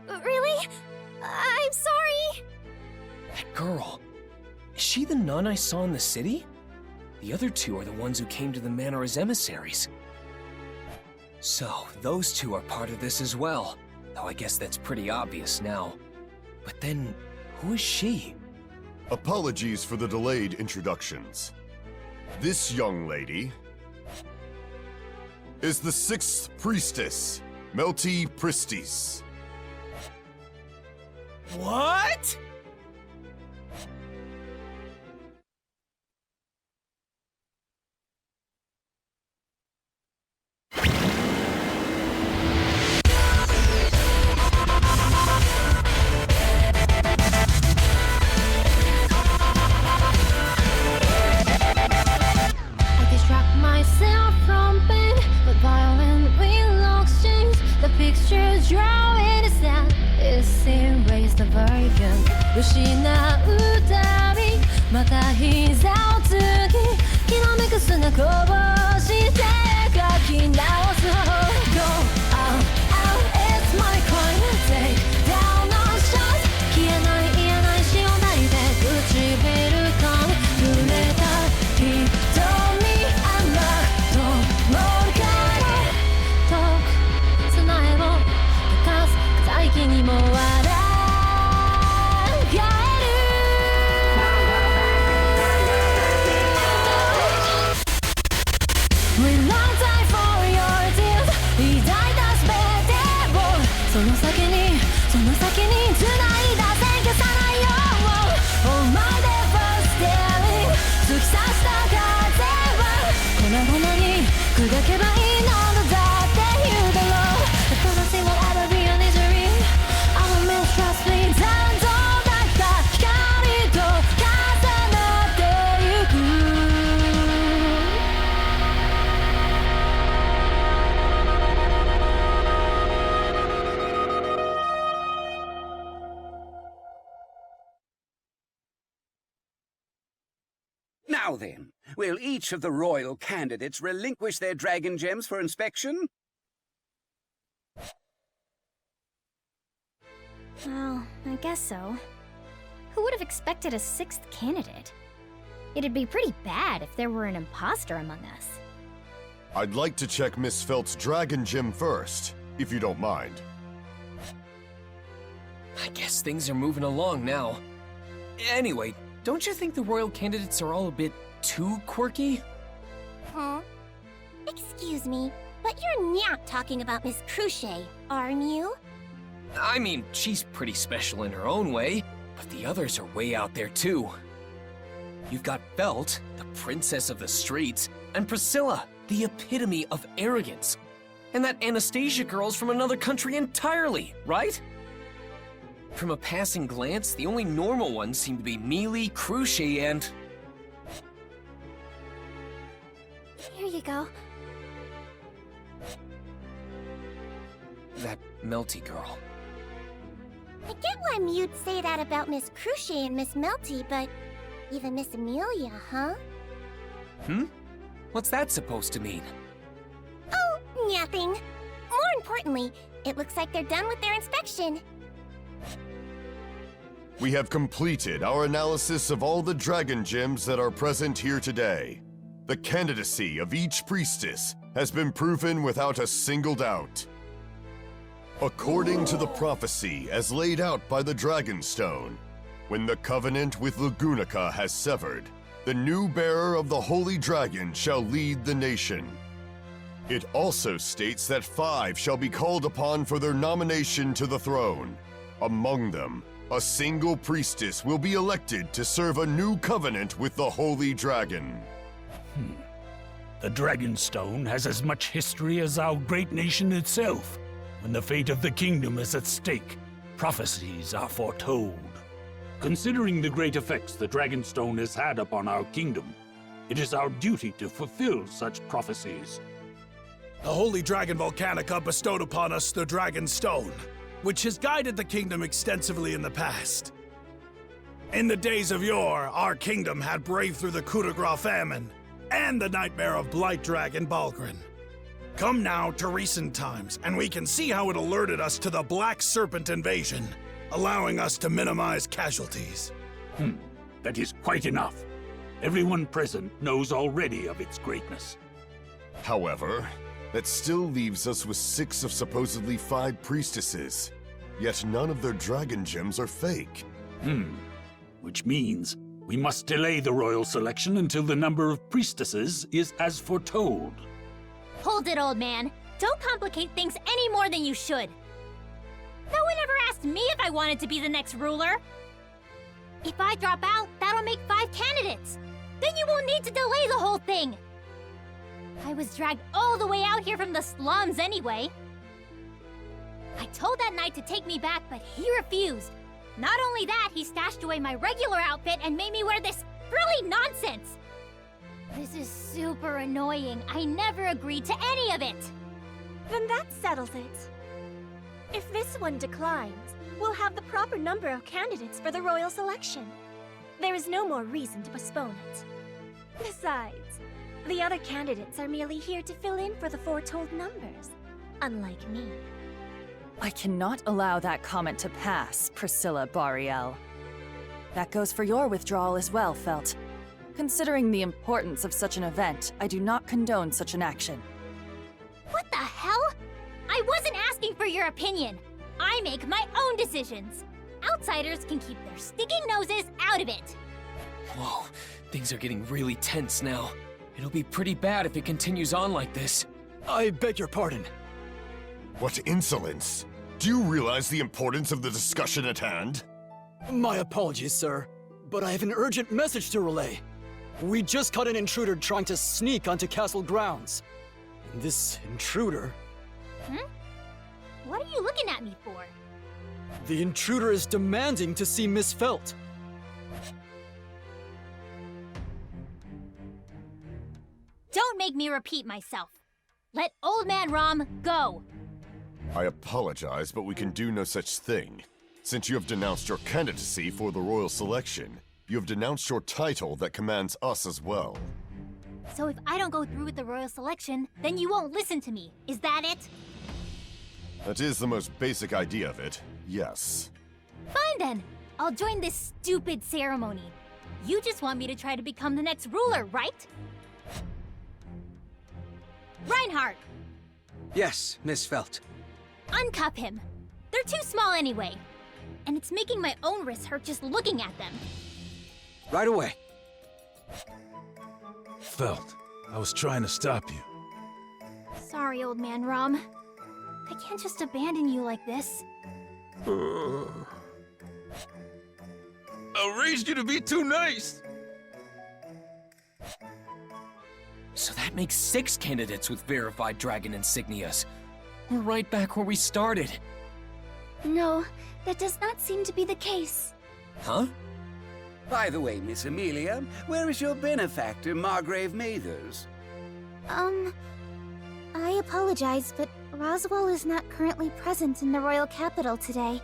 Really? I'm sorry! That girl. Is she the nun I saw in the city? The other two are the ones who came to the manor as emissaries. So, those two are part of this as well. Though I guess that's pretty obvious now. But then, who is she? Apologies for the delayed introductions. This young lady is the 6th priestess, Melty Pristis. What?! Now then, will each of the royal candidates relinquish their dragon gems for inspection? Well, I guess so. Who would have expected a sixth candidate? It'd be pretty bad if there were an imposter among us. I'd like to check Miss Felt's dragon gem first, if you don't mind. I guess things are moving along now. Anyway, don't you think the royal candidates are all a bit too quirky? Huh? Excuse me, but you're not talking about Miss Crusch, aren't you? I mean, she's pretty special in her own way, but the others are way out there too. You've got Felt, the princess of the streets, and Priscilla, the epitome of arrogance. And that Anastasia girl's from another country entirely, right? From a passing glance, the only normal ones seem to be Mealy, Crusch, and... Here you go. that Melty girl. I get why you'd say that about Miss Crusch and Miss Melty, but even Miss Amelia, huh? What's that supposed to mean? Oh, nothing. More importantly, it looks like they're done with their inspection. We have completed our analysis of all the dragon gems that are present here today. The candidacy of each priestess has been proven without a single doubt. According to the prophecy as laid out by the Dragonstone, when the covenant with Lugunica has severed, the new bearer of the Holy Dragon shall lead the nation. It also states that 5 shall be called upon for their nomination to the throne. Among them, a single priestess will be elected to serve a new covenant with the Holy Dragon. The Dragonstone has as much history as our great nation itself. When the fate of the kingdom is at stake, prophecies are foretold. Considering the great effects the Dragonstone has had upon our kingdom, it is our duty to fulfill such prophecies. The Holy Dragon Volcanica bestowed upon us the Dragonstone, which has guided the kingdom extensively in the past. In the days of yore, our kingdom had braved through the coup de grace famine and the nightmare of Blight Dragon Balgrin. Come now to recent times, and we can see how it alerted us to the Black Serpent invasion, allowing us to minimize casualties. That is quite enough. Everyone present knows already of its greatness. However, that still leaves us with 6 of supposedly 5 priestesses. Yet none of their dragon gems are fake. Which means we must delay the royal selection until the number of priestesses is as foretold. Hold it, old man. Don't complicate things any more than you should. No one ever asked me if I wanted to be the next ruler. If I drop out, that'll make 5 candidates. Then you won't need to delay the whole thing. I was dragged all the way out here from the slums anyway. I told that knight to take me back, but he refused. Not only that, he stashed away my regular outfit and made me wear this frilly nonsense. This is super annoying. I never agreed to any of it. Then that settles it. If this one declines, we'll have the proper number of candidates for the royal selection. There is no more reason to postpone it. Besides, the other candidates are merely here to fill in for the foretold numbers, unlike me. I cannot allow that comment to pass, Priscilla Bariel. That goes for your withdrawal as well, Felt. Considering the importance of such an event, I do not condone such an action. What the hell? I wasn't asking for your opinion. I make my own decisions. Outsiders can keep their sticking noses out of it. Whoa, things are getting really tense now. It'll be pretty bad if it continues on like this. I beg your pardon. What insolence! Do you realize the importance of the discussion at hand? My apologies, sir, but I have an urgent message to relay. We just caught an intruder trying to sneak onto castle grounds. And this intruder... What are you looking at me for? The intruder is demanding to see Miss Felt. Don't make me repeat myself. Let Old Man Rom go. I apologize, but we can do no such thing. Since you have denounced your candidacy for the royal selection, You have denounced your title that commands us as well. So if I don't go through with the royal selection, then you won't listen to me. Is that it? That is the most basic idea of it, yes. Fine then. I'll join this stupid ceremony. You just want me to try to become the next ruler, right? Reinhardt! Yes, Miss Felt. Uncuff him. They're too small anyway. And it's making my own wrists hurt just looking at them. Right away. Felt, I was trying to stop you. Sorry, Old Man Rom. I can't just abandon you like this. I raised you to be too nice! So that makes 6 candidates with verified dragon insignias. We're right back where we started. No, that does not seem to be the case. Huh? By the way, Miss Amelia, where is your benefactor, Margrave Mathers? I apologize, but Roswell is not currently present in the royal capital today.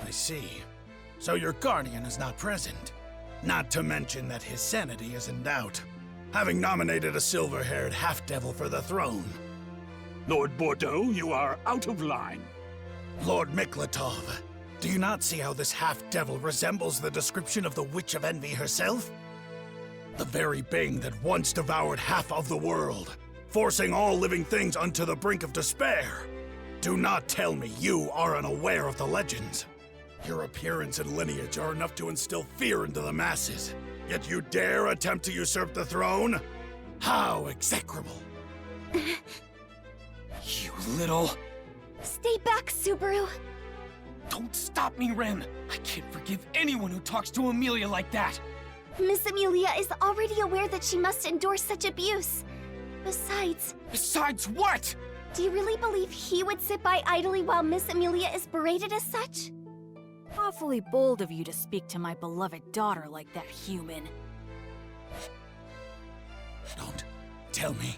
I see. So your guardian is not present. Not to mention that his sanity is in doubt, having nominated a silver-haired half-devil for the throne. Lord Bordeaux, you are out of line. Lord Miklatov, do you not see how this half-devil resembles the description of the Witch of Envy herself? The very being that once devoured half of the world, forcing all living things unto the brink of despair. Do not tell me you are unaware of the legends. Your appearance and lineage are enough to instill fear into the masses, yet you dare attempt to usurp the throne? How execrable! You little... Stay back, Subaru! Don't stop me, Rem! I can't forgive anyone who talks to Amelia like that! Miss Amelia is already aware that she must endure such abuse. Besides... Besides what? Do you really believe he would sit by idly while Miss Amelia is berated as such? Awfully bold of you to speak to my beloved daughter like that, human. Don't tell me.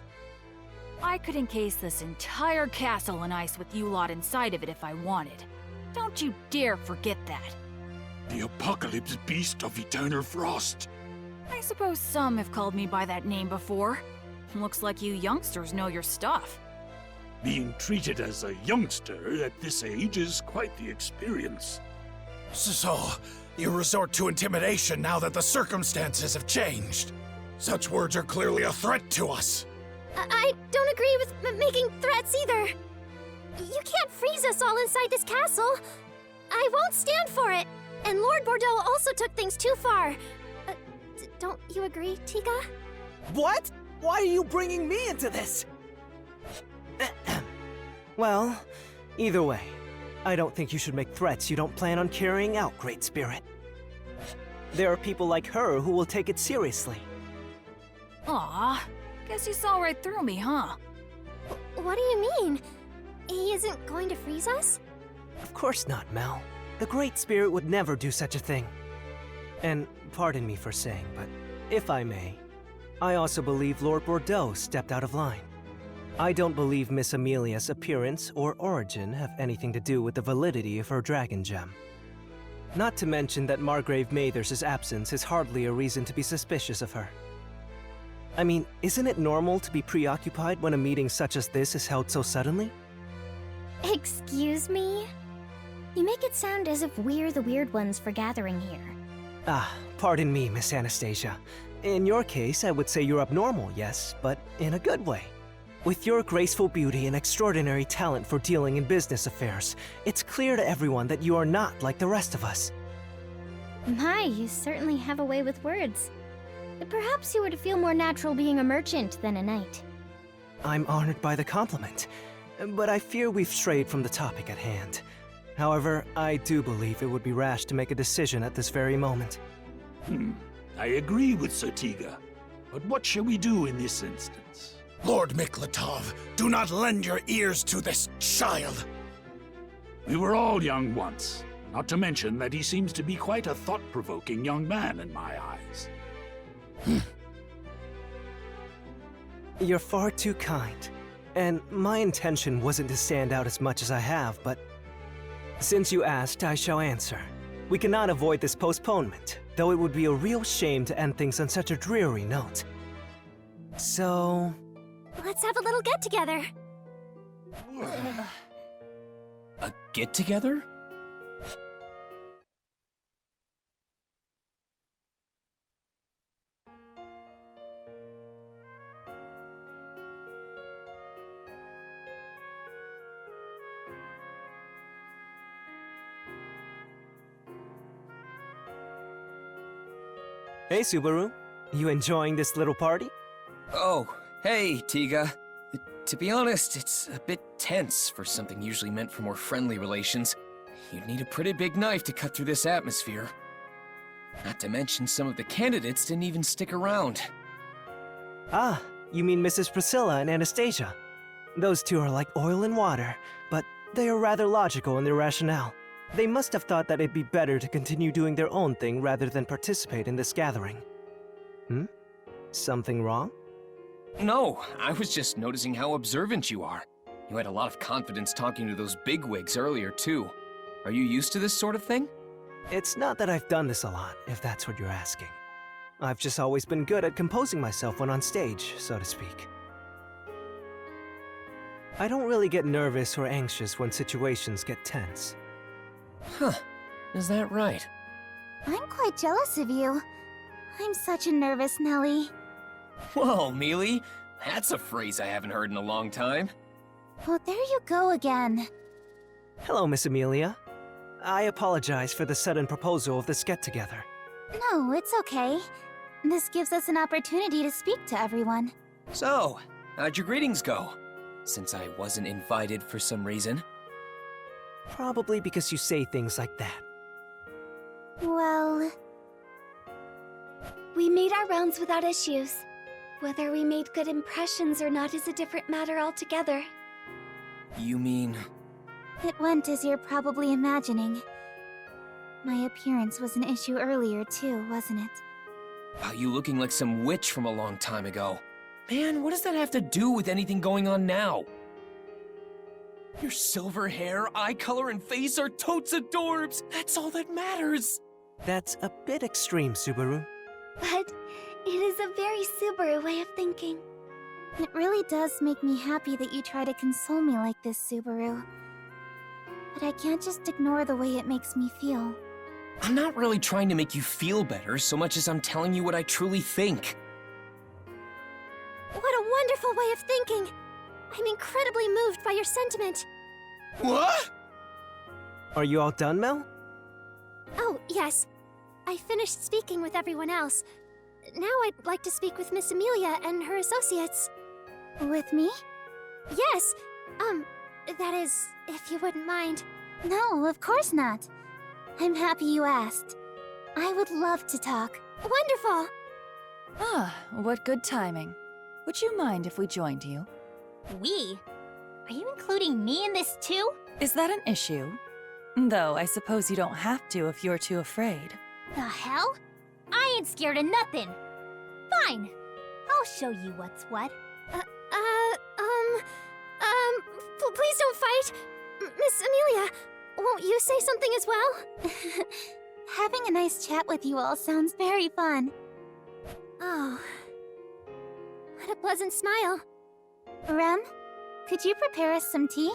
I could encase this entire castle in ice with you lot inside of it if I wanted. Don't you dare forget that. The apocalypse beast of eternal frost. I suppose some have called me by that name before. Looks like you youngsters know your stuff. Being treated as a youngster at this age is quite the experience. So, you resort to intimidation now that the circumstances have changed. Such words are clearly a threat to us. I don't agree with making threats either. You can't freeze us all inside this castle. I won't stand for it. And Lord Bordeaux also took things too far. Don't you agree, Tiga? What? Why are you bringing me into this? Well, either way, I don't think you should make threats you don't plan on carrying out, Great Spirit. There are people like her who will take it seriously. Aw, guess you saw right through me, huh? What do you mean? He isn't going to freeze us? Of course not, Mel. The Great Spirit would never do such a thing. And pardon me for saying, but if I may, I also believe Lord Bordeaux stepped out of line. I don't believe Miss Amelia's appearance or origin have anything to do with the validity of her dragon gem. Not to mention that Margrave Mathers' absence is hardly a reason to be suspicious of her. I mean, isn't it normal to be preoccupied when a meeting such as this is held so suddenly? Excuse me? You make it sound as if we're the weird ones for gathering here. Ah, pardon me, Miss Anastasia. In your case, I would say you're abnormal, yes, but in a good way. With your graceful beauty and extraordinary talent for dealing in business affairs, it's clear to everyone that you are not like the rest of us. My, you certainly have a way with words. Perhaps you were to feel more natural being a merchant than a knight. I'm honored by the compliment, but I fear we've strayed from the topic at hand. However, I do believe it would be rash to make a decision at this very moment. I agree with Sir Tiga, but what shall we do in this instance? Lord Miklatov, do not lend your ears to this child. We were all young once, not to mention that he seems to be quite a thought-provoking young man in my eyes. You're far too kind, and my intention wasn't to stand out as much as I have, but since you asked, I shall answer. We cannot avoid this postponement, though it would be a real shame to end things on such a dreary note. So... Let's have a little get-together. A get-together? Hey, Subaru. You enjoying this little party? Oh, hey, Tiga. To be honest, it's a bit tense for something usually meant for more friendly relations. You'd need a pretty big knife to cut through this atmosphere. Not to mention some of the candidates didn't even stick around. Ah, you mean Mrs. Priscilla and Anastasia. Those two are like oil and water, but they are rather logical in their rationale. They must have thought that it'd be better to continue doing their own thing rather than participate in this gathering. Hmm? Something wrong? No, I was just noticing how observant you are. You had a lot of confidence talking to those bigwigs earlier, too. Are you used to this sort of thing? It's not that I've done this a lot, if that's what you're asking. I've just always been good at composing myself when on stage, so to speak. I don't really get nervous or anxious when situations get tense. Huh, is that right? I'm quite jealous of you. I'm such a nervous Nelly. Whoa, Mealy, that's a phrase I haven't heard in a long time. Oh, there you go again. Hello, Miss Amelia. I apologize for the sudden proposal of this get-together. No, it's okay. This gives us an opportunity to speak to everyone. So, how'd your greetings go? Since I wasn't invited for some reason. Probably because you say things like that. Well... We made our rounds without issues. Whether we made good impressions or not is a different matter altogether. You mean... It went as you're probably imagining. My appearance was an issue earlier too, wasn't it? About you looking like some witch from a long time ago. Man, what does that have to do with anything going on now? Your silver hair, eye color, and face are totes adorbs! That's all that matters! That's a bit extreme, Subaru. But it is a very Subaru way of thinking. It really does make me happy that you try to console me like this, Subaru. But I can't just ignore the way it makes me feel. I'm not really trying to make you feel better so much as I'm telling you what I truly think. What a wonderful way of thinking! I'm incredibly moved by your sentiment. What? Are you all done, Mel? Oh, yes. I finished speaking with everyone else. Now I'd like to speak with Miss Amelia and her associates. With me? Yes. That is, if you wouldn't mind. No, of course not. I'm happy you asked. I would love to talk. Wonderful! Ah, what good timing. Would you mind if we joined you? We? Are you including me in this too? Is that an issue? Though I suppose you don't have to if you're too afraid. The hell? I ain't scared of nothing. Fine. I'll show you what's what. Please don't fight! Miss Amelia, won't you say something as well? Having a nice chat with you all sounds very fun. Oh. What a pleasant smile. Rem, could you prepare us some tea?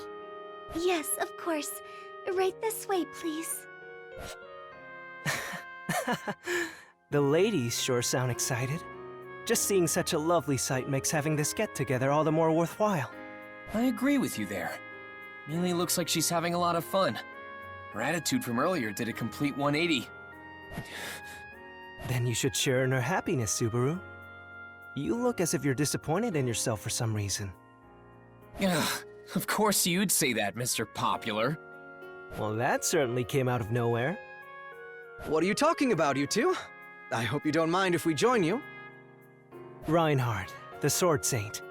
Yes, of course. Right this way, please. The ladies sure sound excited. Just seeing such a lovely sight makes having this get-together all the more worthwhile. I agree with you there. Mealy looks like she's having a lot of fun. Her attitude from earlier did a complete 180. Then you should share in her happiness, Subaru. You look as if you're disappointed in yourself for some reason. Ugh, of course you'd say that, Mr. Popular. Well, that certainly came out of nowhere. What are you talking about, you two? I hope you don't mind if we join you. Reinhard, the Sword Saint.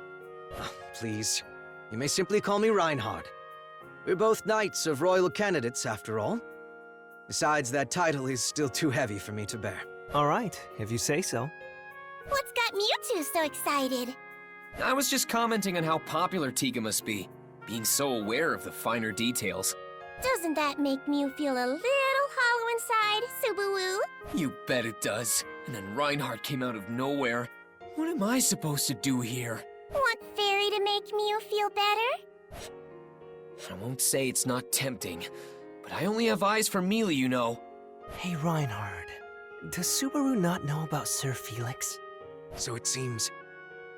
Oh, please, you may simply call me Reinhard. We're both knights of royal candidates, after all. Besides, that title is still too heavy for me to bear. All right, if you say so. What's got Mewtwo so excited? I was just commenting on how popular Tiga must be, being so aware of the finer details. Doesn't that make Mew feel a little hollow inside, Subaru? You bet it does. And then Reinhardt came out of nowhere. What am I supposed to do here? Want Fairy to make Mew feel better? I won't say it's not tempting, but I only have eyes for Mealy, you know. Hey, Reinhardt. Does Subaru not know about Sir Felix? So it seems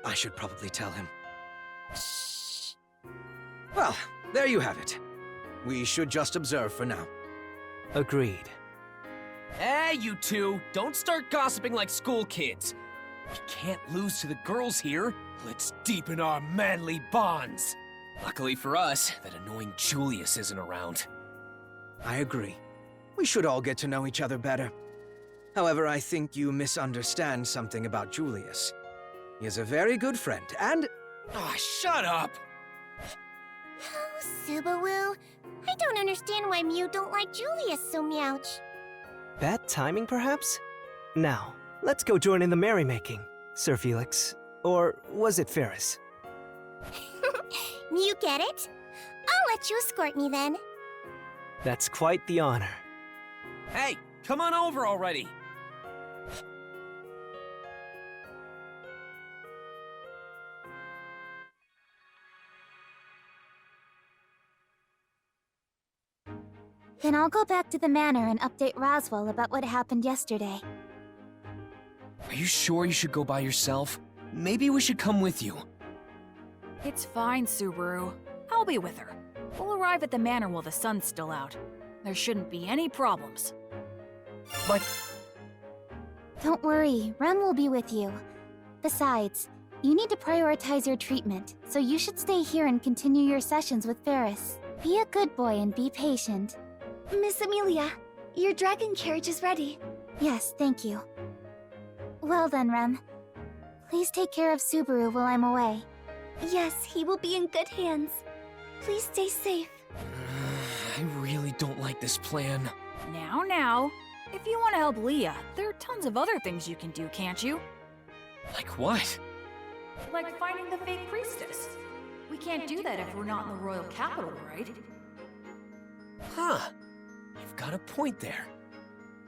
I should probably tell him. Shh. Well, there you have it. We should just observe for now. Agreed. Hey, you two! Don't start gossiping like school kids. We can't lose to the girls here. Let's deepen our manly bonds. Luckily for us, that annoying Julius isn't around. I agree. We should all get to know each other better. However, I think you misunderstand something about Julius. He is a very good friend, and... Ah, shut up! Oh, Subaru. I don't understand why Mew don't like Julius so much. Bad timing, perhaps? Now, let's go join in the merrymaking, Sir Felix. Or was it Ferris? You get it? I'll let you escort me then. That's quite the honor. Hey, come on over already! Then I'll go back to the manor and update Roswell about what happened yesterday. Are you sure you should go by yourself? Maybe we should come with you. It's fine, Subaru. I'll be with her. We'll arrive at the manor while the sun's still out. There shouldn't be any problems. But... Don't worry, Rem will be with you. Besides, you need to prioritize your treatment, so you should stay here and continue your sessions with Ferris. Be a good boy and be patient. Miss Amelia, your dragon carriage is ready. Yes, thank you. Well then, Rem. Please take care of Subaru while I'm away. Yes, he will be in good hands. Please stay safe. I really don't like this plan. Now. If you want to help Leah, there are tons of other things you can do, can't you? Like what? Like finding the fake priestess. We can't do that if we're not in the royal capital, right? Huh. You've got a point there.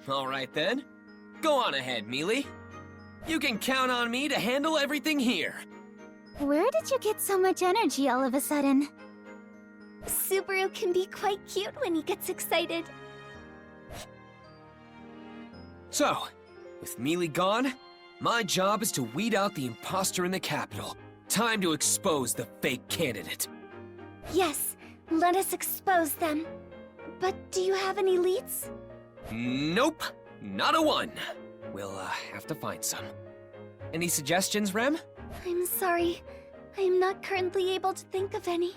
All right then. Go on ahead, Mealy. You can count on me to handle everything here. Where did you get so much energy all of a sudden? Subaru can be quite cute when he gets excited. So, with Mealy gone, my job is to weed out the imposter in the capital. Time to expose the fake candidate. Yes, let us expose them. But do you have any leads? Nope, not a one. We'll have to find some. Any suggestions, Rem? I'm sorry. I am not currently able to think of any.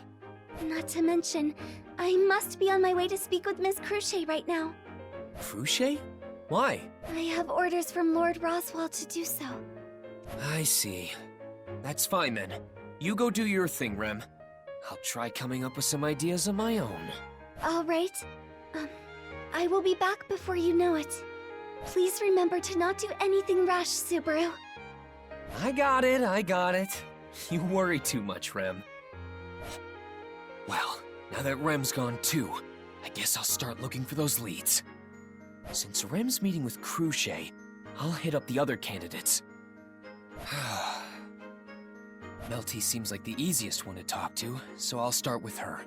Not to mention, I must be on my way to speak with Miss Crusch right now. Crusch? Why? I have orders from Lord Roswell to do so. I see. That's fine then. You go do your thing, Rem. I'll try coming up with some ideas of my own. All right. I will be back before you know it. Please remember to not do anything rash, Subaru. I got it. You worry too much, Rem. Well, now that Rem's gone too, I guess I'll start looking for those leads. Since Rem's meeting with Crusch, I'll hit up the other candidates. Melty seems like the easiest one to talk to, so I'll start with her.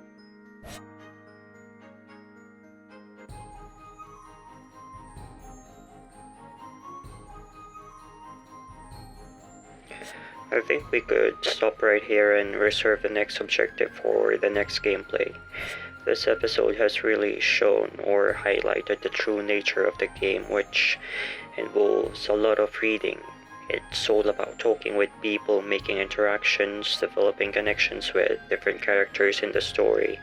I think we could stop right here and reserve the next objective for the next gameplay. This episode has really shown or highlighted the true nature of the game, which involves a lot of reading. It's all about talking with people, making interactions, developing connections with different characters in the story.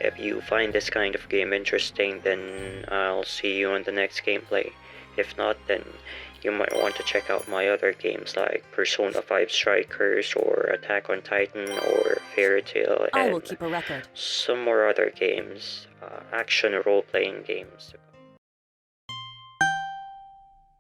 If you find this kind of game interesting, then I'll see you on the next gameplay. If not, then you might want to check out my other games like Persona 5 Strikers or Attack on Titan or Fairy Tail, I will keep a record. some more other games, action role-playing games.